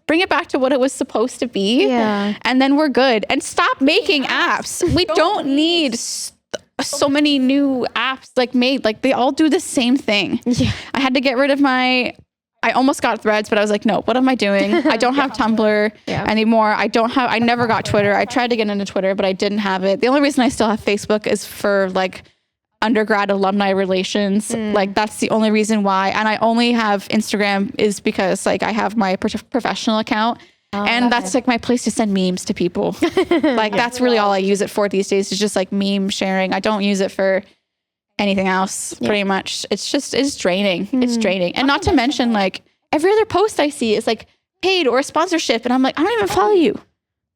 bring it back to what it was supposed to be. Yeah. And then we're good. And stop making apps. We don't need so many new apps made, they all do the same thing. Yeah. I had to get rid of I almost got Threads, but I was like, no, what am I doing? I don't have Tumblr anymore. I never got Twitter. I tried to get into Twitter, but I didn't have it. The only reason I still have Facebook is for undergrad alumni relations. That's the only reason why. And I only have Instagram is because I have my professional account. And that's my place to send memes to people. That's really all I use it for these days is just meme sharing. I don't use it for anything else pretty much. It's draining. It's draining. And not to mention every other post I see is paid or a sponsorship. And I'm like, I don't even follow you.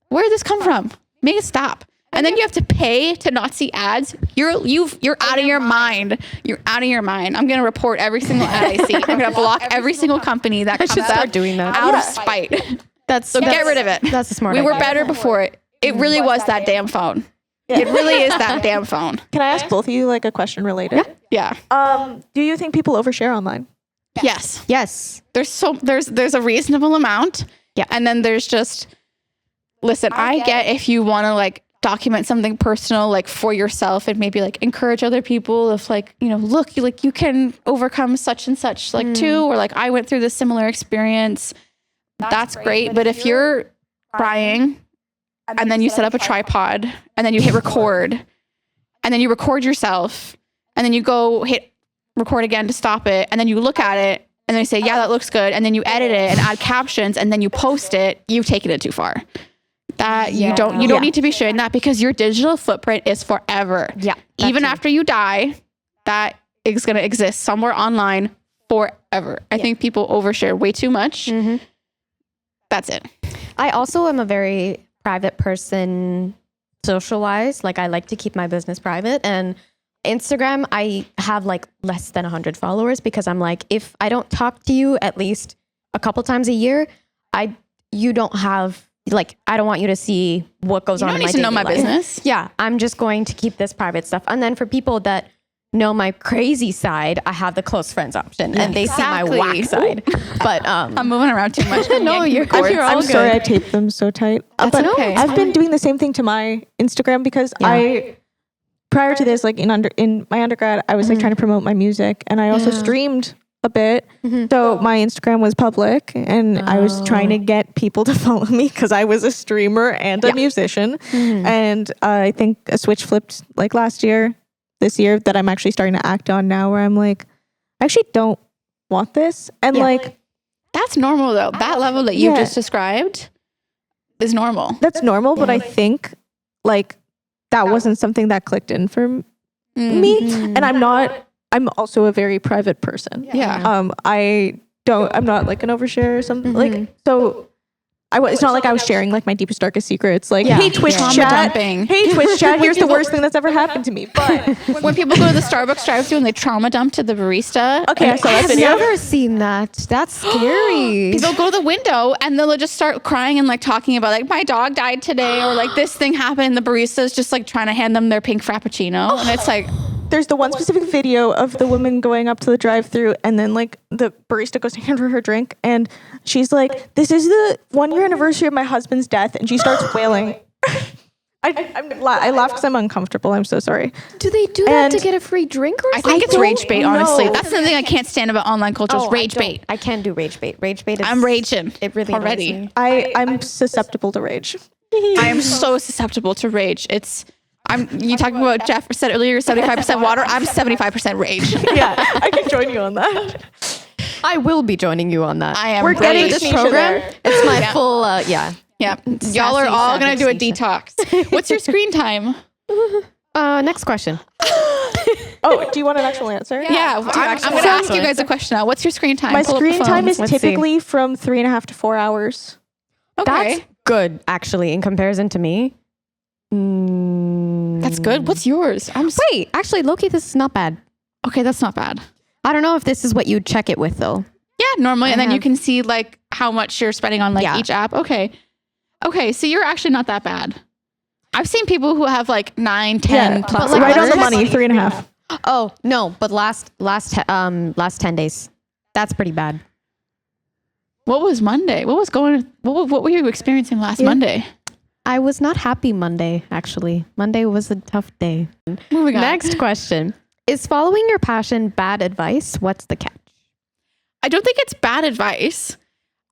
Where did this come from? Make it stop. And then you have to pay to not see ads. You're out of your mind. You're out of your mind. I'm going to report every single ad I see. I'm going to block every single company that comes up doing that out of spite. Get rid of it. That's a smart idea. We were better Yeah. before it. It really was that damn phone. Yeah. It really is that damn phone. Can I ask both of you a question related? Yeah. Do you think people overshare online? Yes. Yes. There's a reasonable amount. Yeah. And then there's just, listen, I get if you want to like document something personal, like for yourself, and maybe like encourage other people if like, you know, look, you can overcome such and such like too, or like I went through this similar experience. That's great. But if you're crying and then you set up a tripod and then you hit record and then you record yourself and then you go hit record again to stop it, and then you look at it and then you say, yeah, that looks good, and then you edit it and add captions and then you post it, you've taken it too far. That you don't need to be sharing that, because your digital footprint is forever. Yeah. Even after you die, that is going to exist somewhere online forever. I think people overshare way too much. That's it. I also am a very private person, social-wise. Like, I like to keep my business private, and Instagram, I have like less than 100 followers because I'm like, if I don't talk to you at least a couple times a year, you don't have, like, I don't want you to see what goes on in my daily life. You don't need to know my business. Yeah, I'm just going to keep this private stuff. And then for people that know my crazy side, I have the close friends option, and they see my whack side. But I'm moving around too much. No, you're all I'm good. sorry I taped them so tight. That's but okay. I've been doing the same thing to my Instagram because prior to this, like in my undergrad, I was like trying to promote my music, and I also streamed a bit. So my Instagram was public, and I was trying to get people to follow me because I was a streamer and a musician. And I think a switch flipped like this year that I'm actually starting to act on now, where I'm like, I actually don't want this. And like, that's normal though. That level that you just described is normal. That's normal, but I think like that wasn't something that clicked in for me. And I'm also a very private person. I'm not like an overshare or something. Like, so it's not like I was sharing like my deepest, darkest secrets. Like, hey, Twitch chat. Hey, Twitch chat. Here's the worst thing that's ever happened to me. But when people go to the Starbucks drive-thru and they trauma dump to the barista. Okay, I saw that I've video. never seen that. That's scary. People go to the window and they'll just start crying and like talking about like, my dog died today, or like this thing happened. The barista's just like trying to hand them their pink frappuccino, and it's like, there's the one specific video of the woman going up to the drive-thru, and then like the barista goes to hand her drink, and she's like, "This is the 1-year anniversary of my husband's death," and she starts wailing. I laugh because I'm uncomfortable. I'm so sorry. Do they do that to get a free drink or something? I think it's rage bait, honestly. That's the thing I can't stand about online culture is rage bait. I can't do rage bait. Rage bait is... I'm raging. It really already. annoys me. I'm susceptible to rage. I am so susceptible to rage. You talking about Jeff said earlier, 75% water. I'm 75% rage. Yeah, I can join you on that. I will be joining you on that. I am. We're getting this Sneesha program. there. It's my full, Yeah. Y'all are all going to do a detox. What's your screen time? Next question. Oh, do you want an actual answer? Yeah. I'm going to ask you guys a question now. What's your screen time? My screen time is Let's typically from 3.5 to 4 hours. Okay. That's good, actually, in comparison to me. That's good. What's yours? Wait, actually, Loki, this is not bad. Okay, that's not bad. I don't know if this is what you check it with, though. Yeah, normally. And then you can see like how much you're spending on like each app. Okay, so you're actually not that bad. I've seen people who have like 9, 10 plus. Right hours. on the money, 3.5. Oh, no, but last 10 days. That's pretty bad. What was Monday? What were you experiencing last Monday? I was not happy Monday, actually. Monday was a tough day. Moving on. Next question. Is following your passion bad advice? What's the catch? I don't think it's bad advice.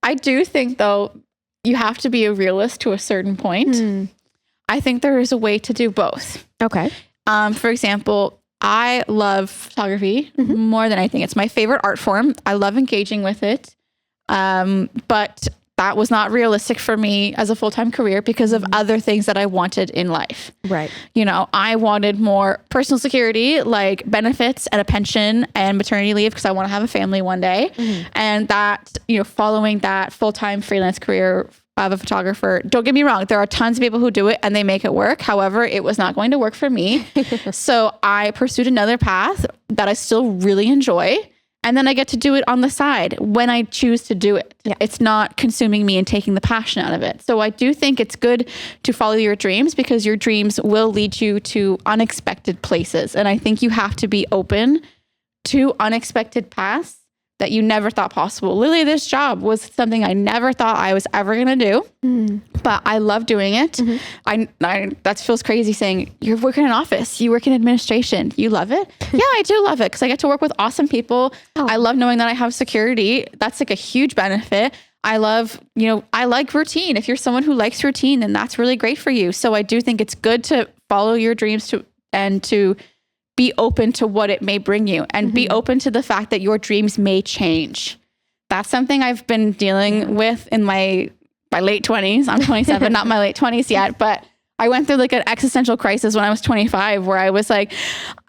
I do think, though, you have to be a realist to a certain point. I think there is a way to do both. Okay. For example, I love photography more than anything. It's my favorite art form. I love engaging with it. But that was not realistic for me as a full-time career because of other things that I wanted in life. Right. You know, I wanted more personal security, like benefits and a pension and maternity leave because I want to have a family one day. And that, you know, following that full-time freelance career of a photographer, don't get me wrong, there are tons of people who do it and they make it work. However, it was not going to work for me. So I pursued another path that I still really enjoy. And then I get to do it on the side when I choose to do it. Yeah. It's not consuming me and taking the passion out of it. So I do think it's good to follow your dreams because your dreams will lead you to unexpected places. And I think you have to be open to unexpected paths that you never thought possible. Literally, this job was something I never thought I was ever going to do, but I love doing it. I that feels crazy saying you're working in an office, you work in administration, you love it. Yeah, I do love it because I get to work with awesome people. I love knowing that I have security. That's like a huge benefit. I love, I like routine. If you're someone who likes routine, then that's really great for you. So I do think it's good to follow your dreams and to be open to what it may bring you and be open to the fact that your dreams may change. That's something I've been dealing with in my late 20s. I'm 27, not my late 20s yet, but I went through like an existential crisis when I was 25 where I was like,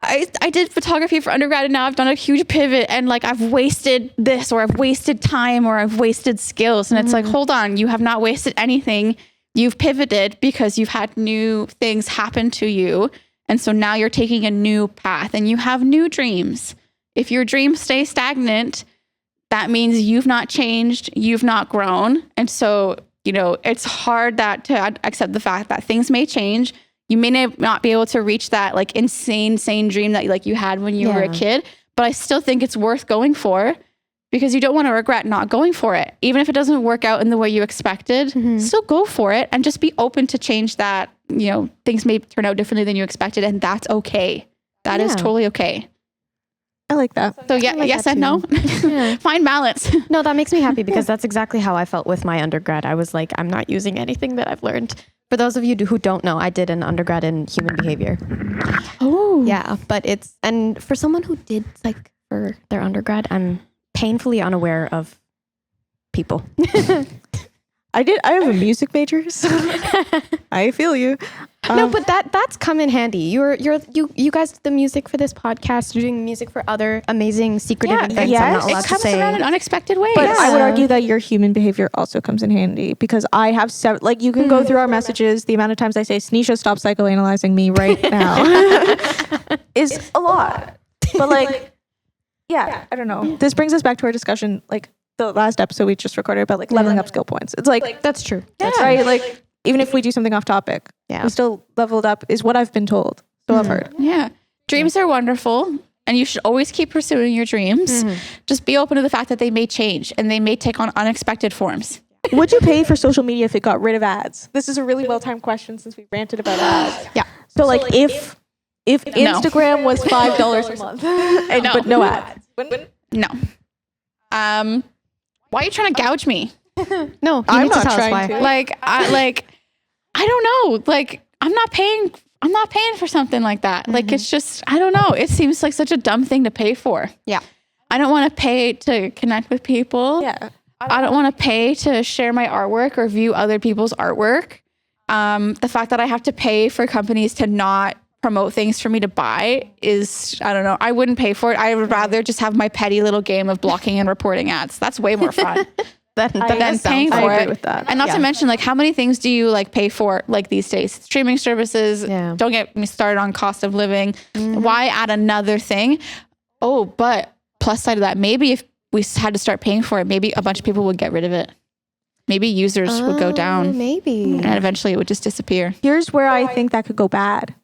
I did photography for undergrad and now I've done a huge pivot and like I've wasted this or I've wasted time or I've wasted skills. And it's like, hold on, you have not wasted anything. You've pivoted because you've had new things happen to you. And so now you're taking a new path and you have new dreams. If your dreams stay stagnant, that means you've not changed, you've not grown. And so, it's hard to accept the fact that things may change. You may not be able to reach that like insane dream that like you had when you were a kid, but I still think it's worth going for because you don't want to regret not going for it. Even if it doesn't work out in the way you expected, still go for it and just be open to change that. Things may turn out differently than you expected and that's okay. That is totally okay. I like that. So yes and no. Find balance. No, that makes me happy because that's exactly how I felt with my undergrad. I was like, I'm not using anything that I've learned. For those of you who don't know, I did an undergrad in human behavior. Oh. Yeah, but and for someone who did like for their undergrad, I'm painfully unaware of people. I have a music major, so I feel you. No, but that's come in handy. You guys did the music for this podcast. You're doing music for other amazing secretive events. Yes. I'm not allowed It comes to say. around in unexpected ways. But I would argue that your human behavior also comes in handy because I have you can go through our messages. The amount of times I say, Sneesha, stop psychoanalyzing me right now is a lot. But I don't know. This brings us back to our discussion, like the last episode we just recorded about like leveling up skill points. It's like That's true. That's right. Like even if we do something off topic, we still leveled up is what I've been told. So I've heard. Yeah. Dreams are wonderful and you should always keep pursuing your dreams. Just be open to the fact that they may change and they may take on unexpected forms. Would you pay for social media if it got rid of ads? This is a really well-timed question since we ranted about ads. Yeah. So like if Instagram was $5 a month but no ads. No. Why are you trying to gouge me? No, I'm need to not tell us trying why. to. I don't know. Like, I'm not paying for something like that. Like, it's just, I don't know. It seems like such a dumb thing to pay for. Yeah. I don't want to pay to connect with people. Yeah. I don't want to pay to share my artwork or view other people's artwork. The fact that I have to pay for companies to not promote things for me to buy is, I don't know. I wouldn't pay for it. I would rather just have my petty little game of blocking and reporting ads. That's way more fun. than paying for I agree it. with that. And not to mention, like, how many things do you like pay for like these days? Streaming services. Don't get me started on cost of living. Why add another thing? Oh, but plus side of that, maybe if we had to start paying for it, maybe a bunch of people would get rid of it. Maybe users would go down. Maybe. And eventually it would just disappear. Here's where I think that could go bad.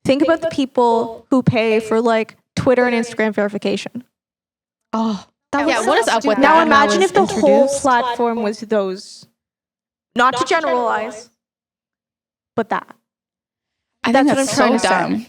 Think about the people who pay for like Twitter and Instagram verification. Oh, what is up with that? Now imagine if the whole platform was those, not to generalize, but that. I think That's that's what I'm so trying to dumb.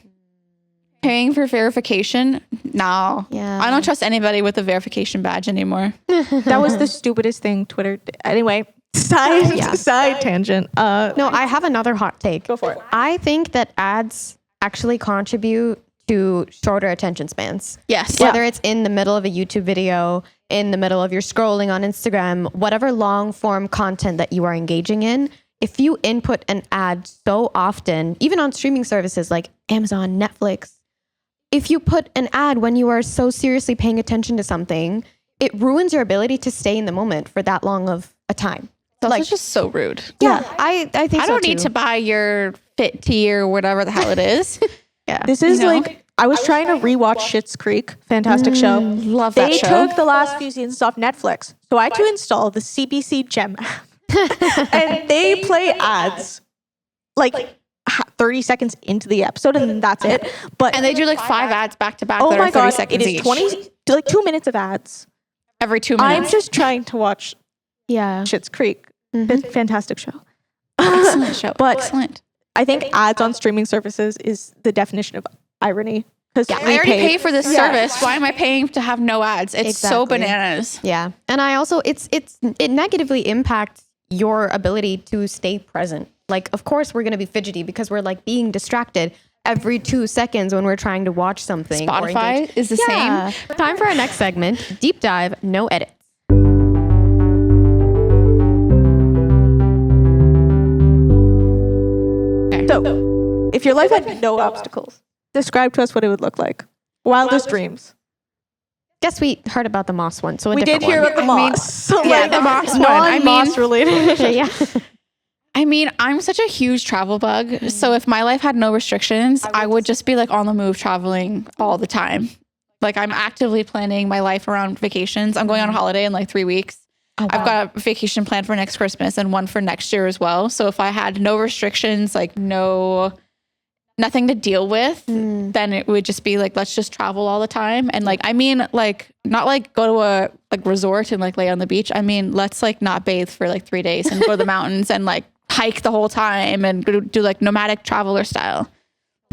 Paying for verification? No. Yeah. I don't trust anybody with a verification badge anymore. That was the stupidest thing Twitter did. Anyway, side tangent. No, I have another hot take. Go for it. I think that ads actually contribute to shorter attention spans. Yes. Whether it's in the middle of a YouTube video, in the middle of your scrolling on Instagram, whatever long form content that you are engaging in, if you input an ad so often, even on streaming services like Amazon, Netflix, if you put an ad when you are so seriously paying attention to something, it ruins your ability to stay in the moment for that long of a time. That's just so rude. Yeah, I think so I don't too. need to buy your Fit tea or whatever the hell it is. This is like, I was trying to rewatch Schitt's Creek. Fantastic show. Love that show. They took the last few seasons off Netflix. So I had to install the CBC Gem app. And they play ads like 30 seconds into the episode and then that's it. But And they do like 5 ads back to back oh that my are 30 God, seconds it is each. 2 minutes of ads. every 2 minutes. I'm just trying to watch Yeah. Schitt's Creek. Fantastic show. Excellent show. But Excellent. I think ads on streaming services is the definition of irony. Because I already pay for this service. Why am I paying to have no ads? It's so bananas. Yeah. And I also, it negatively impacts your ability to stay present. Like, of course, we're going to be fidgety because we're like being distracted every 2 seconds when we're trying to watch something. Spotify is the same. Time for our next segment, Deep Dive, No Edits. So, if your life had no obstacles, describe to us what it would look like. Wildest dreams. Guess we heard about the moss one, so We did hear about the moss. So the moss one. Non-moss related. yeah. I mean, I'm such a huge travel bug. So if my life had no restrictions, I would just be like on the move traveling all the time. Like I'm actively planning my life around vacations. I'm going on a holiday in like 3 weeks. Oh, wow. I've got a vacation planned for next Christmas and one for next year as well. So if I had no restrictions, like nothing to deal with, then it would just be like, let's just travel all the time. And like, I mean, like not like go to a like resort and like lay on the beach. I mean, let's like not bathe for like 3 days and go to the mountains and like hike the whole time and do like nomadic traveler style.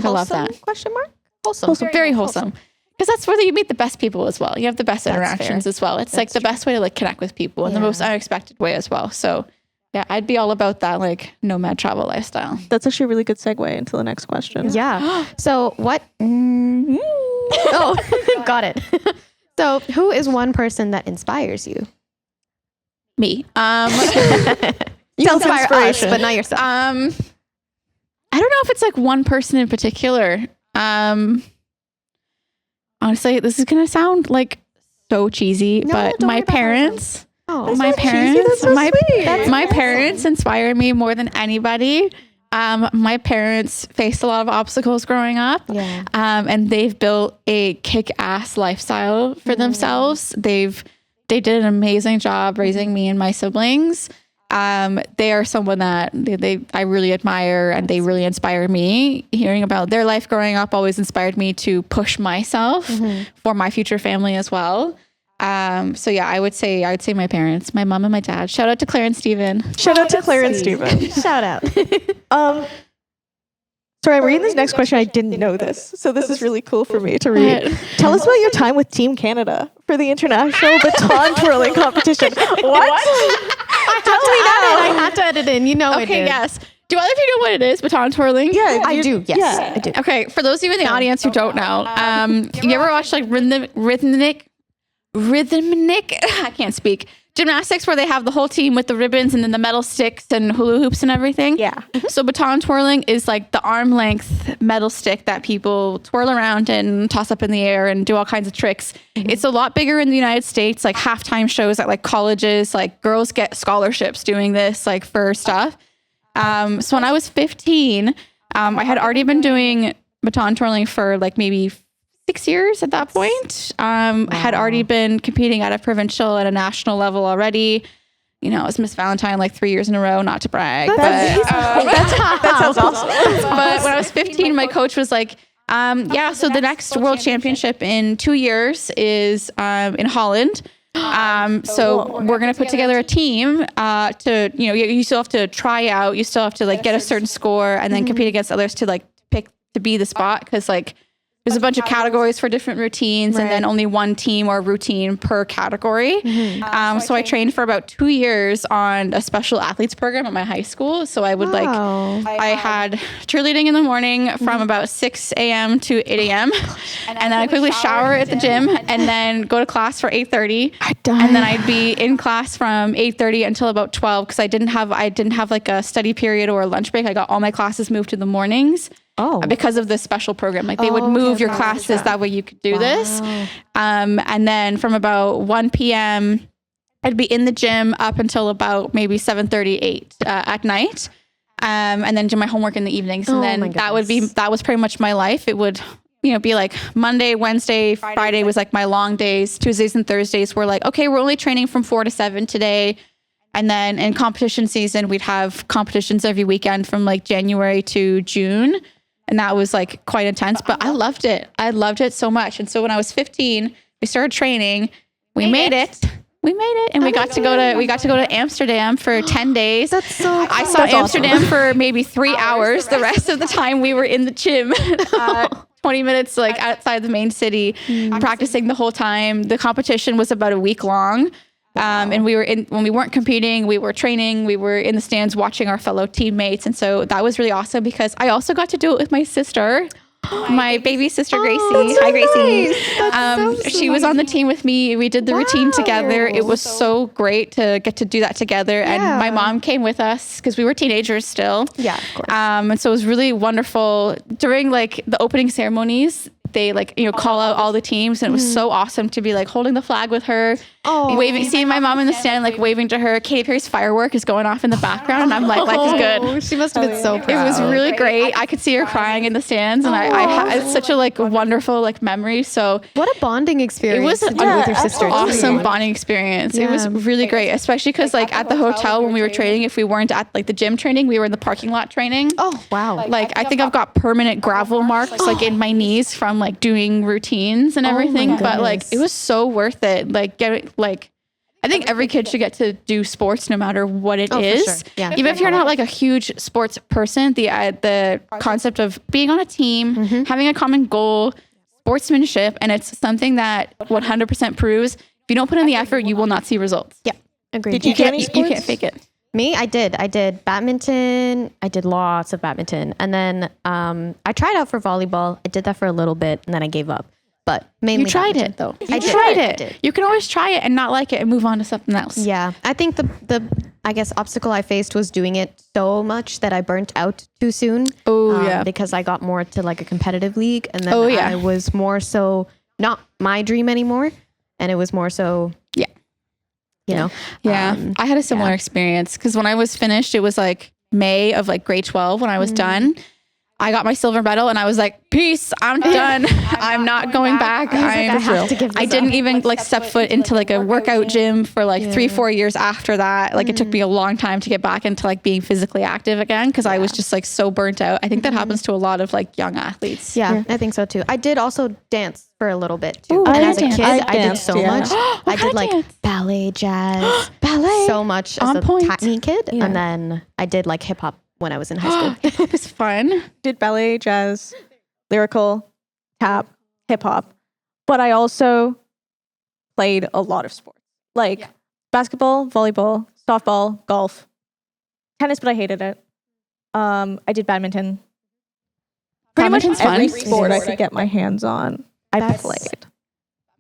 I love that. Question mark? Wholesome. Very wholesome. Because that's where you meet the best people as well. You have the best interactions fair. as well. It's like the best way to like connect with people in the most unexpected way as well. So yeah, I'd be all about that like nomad travel lifestyle. That's actually a really good segue into the next question. Yeah. So what? Oh, got it. So who is one person that inspires you? Me. You inspire us, inspiration. but not yourself. I don't know if it's like one person in particular. Honestly, this is gonna sound like so cheesy, No, but don't worry my about parents, Oh, my That's so cheesy, parents, that's so sweet. my parents inspire me more than anybody. My parents faced a lot of obstacles growing up. Yeah. And they've built a kick-ass lifestyle for themselves. They did an amazing job raising me and my siblings. They are someone that I really admire and they really inspire me. Hearing about their life growing up always inspired me to push myself for my future family as well. So yeah, I would say my parents, my mom and my dad. Shout out to Claire and Steven. Shout out to Claire and Steven. Shout out. Sorry, I'm reading this next question. I didn't know this. So this is really cool for me to read. Tell us about your time with Team Canada for the International Baton Twirling Competition. What? I had to edit in. You know I Okay, did. yes. Do other of you know what it is, baton twirling? Yeah, I do. Yes, Yeah. I do. Okay, for those of you in the audience who don't know, you ever watch like rhythmic, I can't speak, gymnastics where they have the whole team with the ribbons and then the metal sticks and hula hoops and everything? Yeah. So baton twirling is like the arm length metal stick that people twirl around and toss up in the air and do all kinds of tricks. It's a lot bigger in the United States, like halftime shows at like colleges, like girls get scholarships doing this like for stuff. So when I was 15, I had already been doing baton twirling for like maybe 6 years at that point. I had already been competing at a provincial and a national level already. You know, I was Miss Valentine like 3 years in a row, not to brag. That sounds awesome. But when I was 15, my coach was like, so the next world championship in 2 years is in Holland. So we're going to put together a team to, you know, you still have to try out. You still have to like get a certain score and then compete against others to like pick to be the spot. Because like there's a bunch of categories for different routines and then only one team or routine per category. So I trained for about 2 years on a special athletes program at my high school. So I would like, I had cheerleading in the morning from about 6 a.m. to 8 a.m. And then I quickly shower at the gym and then go to class for 8:30. And then I'd be in class from 8:30 until about 12 because I didn't have like a study period or a lunch break. I got all my classes moved to the mornings. Because of this special program, like they would move your classes that way you could do this. And then from about 1 p.m. I'd be in the gym up until about maybe 7:30, 8 at night. And then do my homework in the evenings. And then that was pretty much my life. It would, you know, be like Monday, Wednesday, Friday was like my long days. Tuesdays and Thursdays were like, okay, we're only training from 4 to 7 today. And then in competition season, we'd have competitions every weekend from like January to June. And that was like quite intense, but I loved it. I loved it so much. And so when I was 15, we started training. We made it. we made it, and we got to go to Amsterdam for 10 days. That's so cool. I saw Amsterdam for maybe 3 hours. The rest of the time we were in the gym, 20 minutes like outside the main city, practicing the whole time. The competition was about a week long. And when we weren't competing, we were training, we were in the stands watching our fellow teammates. And so that was really awesome because I also got to do it with my sister. My baby sister Gracie. Hi Gracie. She was on the team with me. We did the routine together. It was so great to get to do that together. And my mom came with us because we were teenagers still. Yeah, of course. And so it was really wonderful during like the opening ceremonies. They call out all the teams, and it was so awesome to be like holding the flag with her, waving, seeing my mom in the stand, like waving to her. Katy Perry's firework is going off in the background, and I'm like, life is good. She must have been so proud. It was really great. I could see her crying in the stands, and it's such a like wonderful like memory. So what a bonding experience! It was with your sister. Awesome bonding experience. Yeah. It was really great, especially because like at the hotel when we were training, if we weren't at like the gym training, we were in the parking lot training. Oh wow! Like I think I've got permanent gravel marks like in my knees from like doing routines and everything, but like it was so worth it. I think every kid should get to do sports no matter what it is. For sure. Yeah. Even if you're not like a huge sports person, the concept of being on a team, having a common goal, sportsmanship, and it's something that 100% proves if you don't put in the effort, you will not see results. Yeah, agreed. Did you get any sports? You can't fake it. Me, I did badminton. I did lots of badminton. And then I tried out for volleyball. I did that for a little bit and then I gave up. But mainly you tried badminton. it though. I tried it. did. You can always try it and not like it and move on to something else. Yeah. I think the I guess obstacle I faced was doing it so much that I burnt out too soon. Because I got more to like a competitive league, and then I was more so not my dream anymore. And it was more so you know? Yeah. I had a similar experience because when I was finished, it was like May of like grade 12 when I was done. I got my silver medal and I was like, peace, I'm done. I'm not going back. I didn't even like step foot into like a workout gym for like 3-4 years after that. Like it took me a long time to get back into like being physically active again because I was just like so burnt out. I think that happens to a lot of like young athletes. Yeah, I think so too. I did also dance for a little bit too. Ooh, and as a kid, I did so much. I did like ballet, jazz, so much as a tiny kid. And then I did like hip hop when I was in high school. It was fun. Did ballet, jazz, lyrical, tap, hip hop. But I also played a lot of sports. Like basketball, volleyball, softball, golf, tennis, but I hated it. I did badminton. Pretty much every sport I could get my hands on, I played.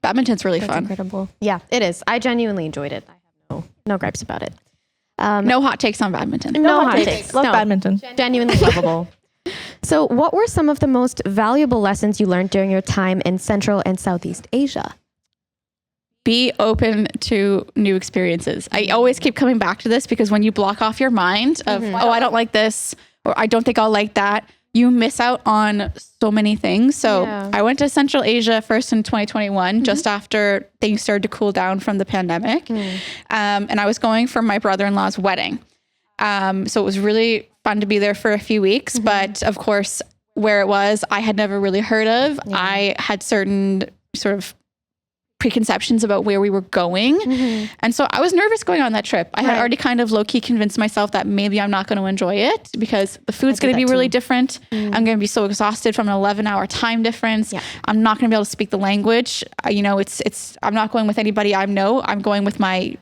Badminton's really That's fun. incredible. Yeah, it is. I genuinely enjoyed it. I have no gripes about it. No hot takes on badminton. No hot takes. Love badminton. Genuinely lovable. So what were some of the most valuable lessons you learned during your time in Central and Southeast Asia? Be open to new experiences. I always keep coming back to this because when you block off your mind of, I don't like this, or I don't think I'll like that, you miss out on so many things. So I went to Central Asia first in 2021, just after things started to cool down from the pandemic. And I was going for my brother-in-law's wedding. So it was really fun to be there for a few weeks. But of course, where it was, I had never really heard of. I had certain sort of preconceptions about where we were going. And so I was nervous going on that trip. I had already kind of low-key convinced myself that maybe I'm not going to enjoy it because the food's going to be really different. I'm going to be so exhausted from an 11-hour time difference. I'm not going to be able to speak the language. I'm not going with anybody I know. I'm going with my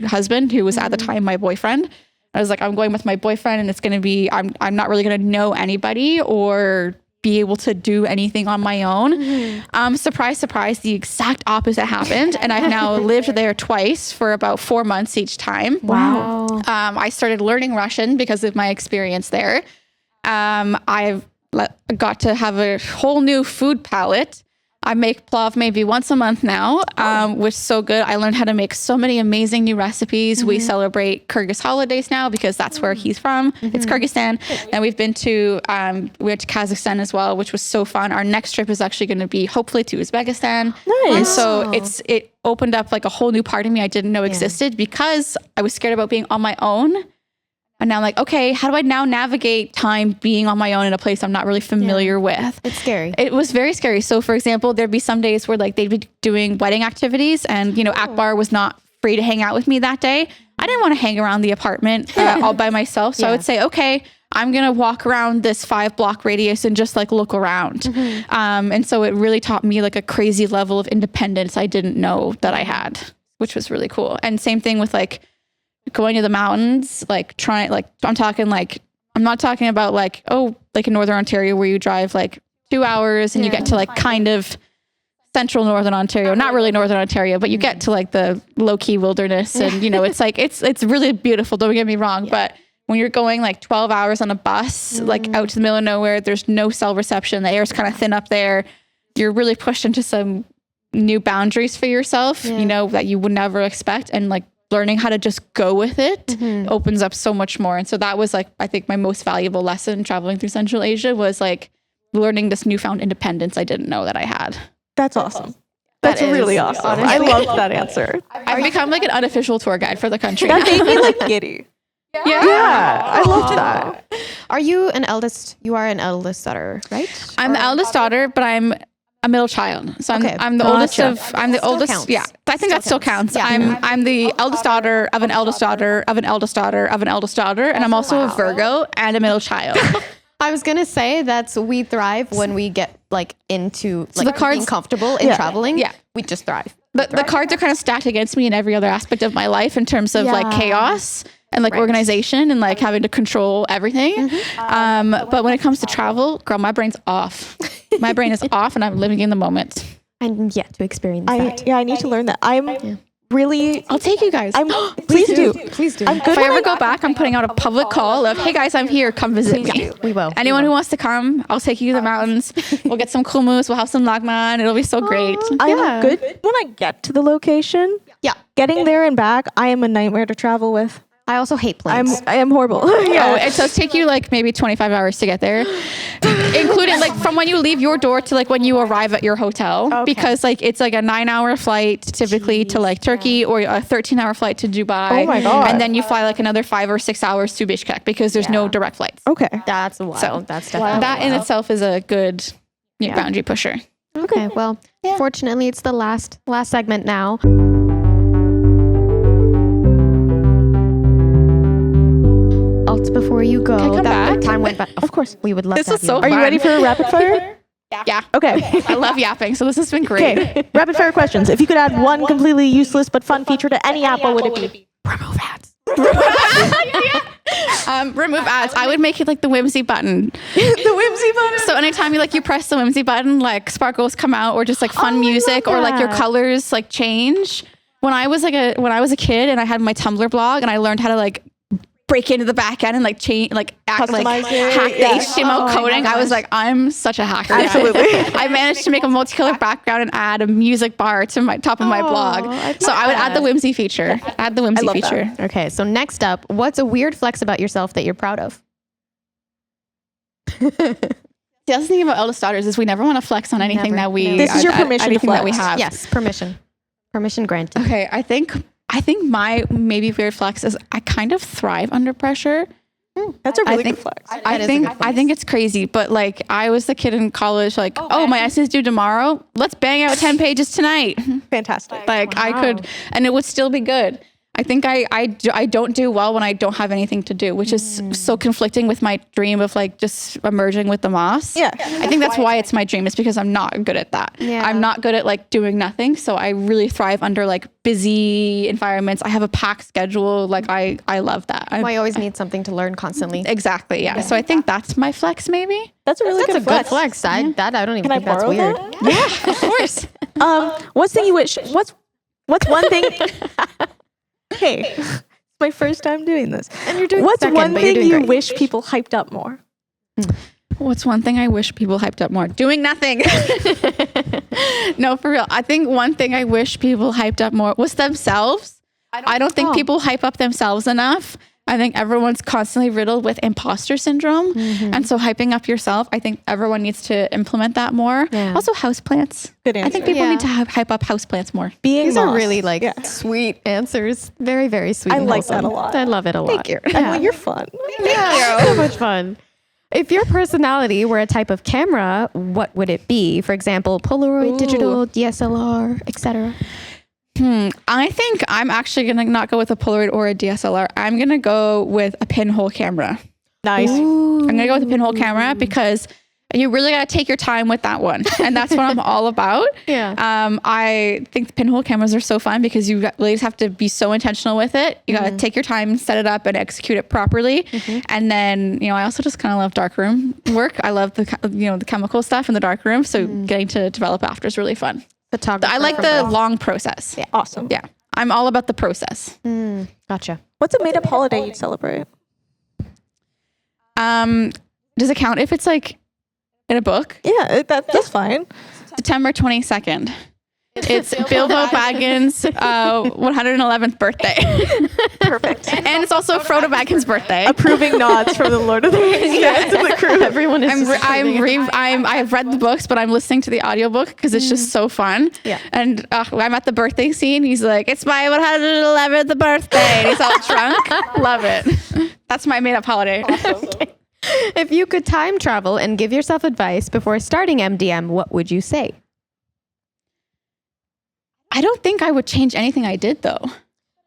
husband, who was at the time my boyfriend. I was like, I'm going with my boyfriend, and it's going to be, I'm not really going to know anybody or be able to do anything on my own. Surprise, surprise, the exact opposite happened. And I've now lived there twice for about 4 months each time. Wow. I started learning Russian because of my experience there. I've got to have a whole new food palette. I make plov maybe once a month now, which is so good. I learned how to make so many amazing new recipes. We celebrate Kyrgyz holidays now because that's where he's from. It's Kyrgyzstan. And we went to Kazakhstan as well, which was so fun. Our next trip is actually going to be hopefully to Uzbekistan. Nice. And so it opened up like a whole new part of me I didn't know existed because I was scared about being on my own. And now I'm like, okay, how do I now navigate time being on my own in a place I'm not really familiar with? It's scary. It was very scary. So for example, there'd be some days where like they'd be doing wedding activities and, you know, Akbar was not free to hang out with me that day. I didn't want to hang around the apartment all by myself. So I would say, okay, I'm going to walk around this 5-block radius and just like look around. And so it really taught me like a crazy level of independence I didn't know that I had, which was really cool. And same thing with like going to the mountains, like trying, like I'm not talking about like, oh, like in Northern Ontario where you drive like 2 hours and you get to like kind of central Northern Ontario, not really Northern Ontario, but you get to like the low key wilderness and you know, it's like, it's really beautiful. Don't get me wrong. But when you're going like 12 hours on a bus, like out to the middle of nowhere, there's no cell reception. The air's kind of thin up there. You're really pushed into some new boundaries for yourself, you know, that you would never expect. And like learning how to just go with it opens up so much more. And so that was like, I think my most valuable lesson traveling through Central Asia was like learning this newfound independence I didn't know that I had. That's awesome. That's really awesome. I love that answer. I've become like an unofficial tour guide for the country. That made me like giddy. Yeah, I loved that. Are you an eldest? You are an eldest daughter, right? I'm the eldest daughter, but I'm a middle child. So I'm the oldest of, I'm the oldest. Counts. Yeah. I think that still counts. Yeah. I'm the eldest daughter of an eldest daughter of an eldest daughter of an eldest daughter. And I'm also a Virgo and a middle child. I was going to say we thrive when we get like into like the cards, being comfortable in traveling. Yeah. We just thrive. The cards are kind of stacked against me in every other aspect of my life in terms of like chaos and like organization and like having to control everything. But when it comes to travel, girl, my brain's off. My brain is off and I'm living in the moment. And yet to experience that. I need to learn that. I'm really... I'll take you guys. Please do. Please do. If I ever go back, I'm putting out a public call of, hey guys, I'm here. Come visit me. We will. Anyone who wants to come, I'll take you to the mountains. We'll get some kulmus. We'll have some lagman. It'll be so great. I'm good when I get to the location. Yeah. Getting there and back, I am a nightmare to travel with. I also hate planes. I am horrible. Oh, it does take you like maybe 25 hours to get there, including like from when you leave your door to like when you arrive at your hotel, because like it's like a 9-hour flight typically to like Turkey or a 13-hour flight to Dubai. Oh my God. And then you fly like another 5 or 6 hours to Bishkek because there's no direct flights. Okay. That's wild. So that's definitely that in itself is a good boundary pusher. Okay. Well, fortunately, it's the last segment now. Before you go, Can I come back? Time went by. Of course, we would love This to is have so you. Are you ready for a rapid fire? Yeah. Okay. I love yapping, so this has been great. Okay. Rapid fire questions. If you could add one completely useless but fun feature to any app, what would it be? Remove ads. Remove ads. I would make it like the whimsy button. The whimsy button. So anytime you press the whimsy button, like sparkles come out, or just like fun music, or like your colors like change. When I was a kid and I had my Tumblr blog and I learned how to like break into the back end and like change, like act like hack the HTML coding. I was like, I'm such a hacker. Absolutely. I managed to make a multicolored background and add a music bar to my top of my blog. So I would add the whimsy feature. Add the whimsy feature. That. Okay, so next up, what's a weird flex about yourself that you're proud of? The other thing about eldest daughters is we never want to flex on anything that we. This is your permission to flex. That we have. Yes, permission. Permission granted. Okay, I think my maybe weird flex is I kind of thrive under pressure. That's a really good flex. I think it's crazy, but like I was the kid in college, like, my essay's due tomorrow. Let's bang out 10 pages tonight. Fantastic. Like I could, and it would still be good. I think I don't do well when I don't have anything to do, which is so conflicting with my dream of like just emerging with the moss. Yeah. I think that's why it's my dream, is because I'm not good at that. Yeah. I'm not good at like doing nothing. So I really thrive under like busy environments. I have a packed schedule. Like I love that. I always need something to learn constantly. Exactly. Yeah. So I think that's my flex maybe. That's a really That's good a flex. good flex. I don't even Can I think that's borrow weird. that? Yeah, of course. What's one thing? Hey, it's my first time doing this. And you're doing What's second, one but you're thing doing you great. wish people hyped up more? What's one thing I wish people hyped up more? Doing nothing. No, for real. I think one thing I wish people hyped up more was themselves. I don't think people hype up themselves enough. I think everyone's constantly riddled with imposter syndrome. And so hyping up yourself, I think everyone needs to implement that more. Yeah. Also houseplants. Good answer. I think people need to hype up houseplants more. These are Moss. really like sweet answers. Very, very sweet. I and like wholesome. that a lot. I love it a lot. Thank you. Emily, you're fun. Yeah, so much fun. If your personality were a type of camera, what would it be? For example, Polaroid, digital, DSLR, etc. I think I'm actually going to not go with a Polaroid or a DSLR. I'm going to go with a pinhole camera. Nice. I'm going to go with a pinhole camera because you really got to take your time with that one. And that's what I'm all about. Yeah. I think the pinhole cameras are so fun because you really just have to be so intentional with it. You got to take your time, set it up and execute it properly. And then, I also just kind of love darkroom work. I love the chemical stuff in the darkroom. So getting to develop after is really fun. Photographer. I like the long process. Yeah. Awesome. Yeah. I'm all about the process. Gotcha. What's a made-up holiday you'd celebrate? Does it count if it's like in a book? Yeah, that's fine. September 22nd. It's Bilbo Baggins' 111th birthday. Perfect. And it's also Frodo Baggins' birthday. Approving nods from the Lord of the Rings fans of the crew. Everyone is. I've read the books, but I'm listening to the audiobook because it's just so fun. Yeah. And I'm at the birthday scene. He's like, "It's my 111th birthday." And he's all drunk. Love it. That's my made up holiday. Awesome. Okay. If you could time travel and give yourself advice before starting MDM, what would you say? I don't think I would change anything I did though.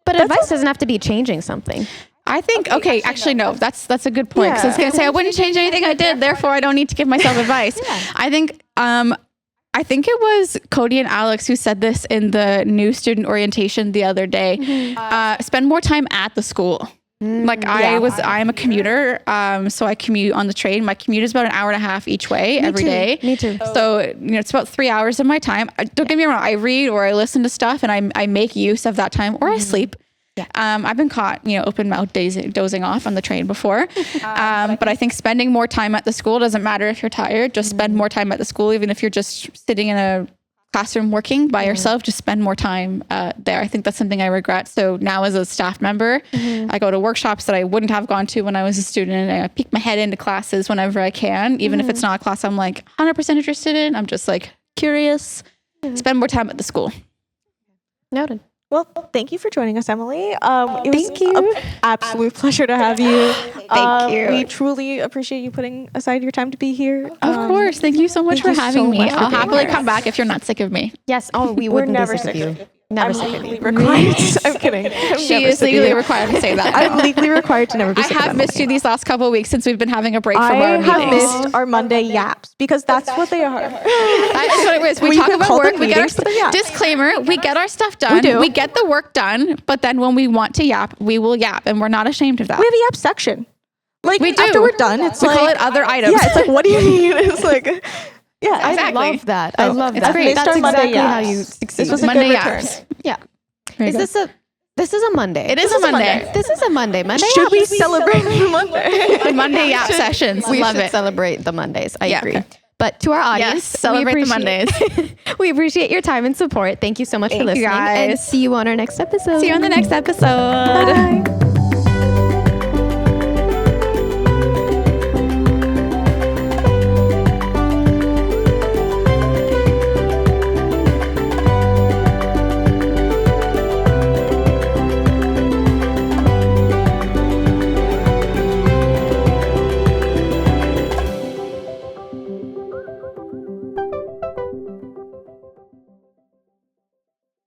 But advice doesn't have to be changing something. I think, actually no, that's a good point. Because I was going to say, I wouldn't change anything I did, therefore I don't need to give myself advice. I think it was Cody and Alex who said this in the new student orientation the other day. Spend more time at the school. I'm a commuter, so I commute on the train. My commute is about an hour and a half each way every day. Me too. So it's about 3 hours of my time. Don't get me wrong, I read or I listen to stuff and I make use of that time, or I sleep. Yeah. I've been caught, open mouth dozing off on the train before. But I think spending more time at the school doesn't matter if you're tired. Just spend more time at the school, even if you're just sitting in a classroom working by yourself. Just spend more time there. I think that's something I regret. So now as a staff member, I go to workshops that I wouldn't have gone to when I was a student. I peek my head into classes whenever I can, even if it's not a class I'm like 100% interested in. I'm just like curious. Spend more time at the school. Noted. Well, thank you for joining us, Emily. Thank you. An absolute pleasure to have you. Thank you. We truly appreciate you putting aside your time to be here. Of course. Thank you so much for thank you having so me. much for I'll being happily here. come back if you're not sick of me. Yes. Oh, we We're wouldn't never be sick sick of of you. you. Never I'm sick of legally you. required. I'm kidding. She is legally required to say that. I'm legally required to never be I sick of have missed Emily. you these last couple of weeks since we've been having a break from I our have meetings. missed our Monday yaps because that's what they are. That's what it is. We Well, you talk can about call work. them We get meetings, but they're our yaps. disclaimer. We get our stuff done. We do. We get the work done. But then when we want to yap, we will yap, and we're not ashamed of that. We have a yap section. Like We do. after we're done, it's we like call it other items. yeah, it's like what do you need? It's like yeah. I Exactly. love that. I love it's that. great. That's Missed our Monday exactly how yaps. you This succeed. was a Monday good yaps. return. Yeah. There you Is go. this is a Monday? It is a Monday. This is a Monday. Monday Should we yaps. celebrate the Monday? The Monday yap sessions. We Love should it. celebrate the Mondays. I Yeah. agree. But to our audience, Yes, celebrate the Mondays. We appreciate your time and support. Thank you so much for Thank you, listening. And guys. see you on our next episode. See you on the next episode. Bye.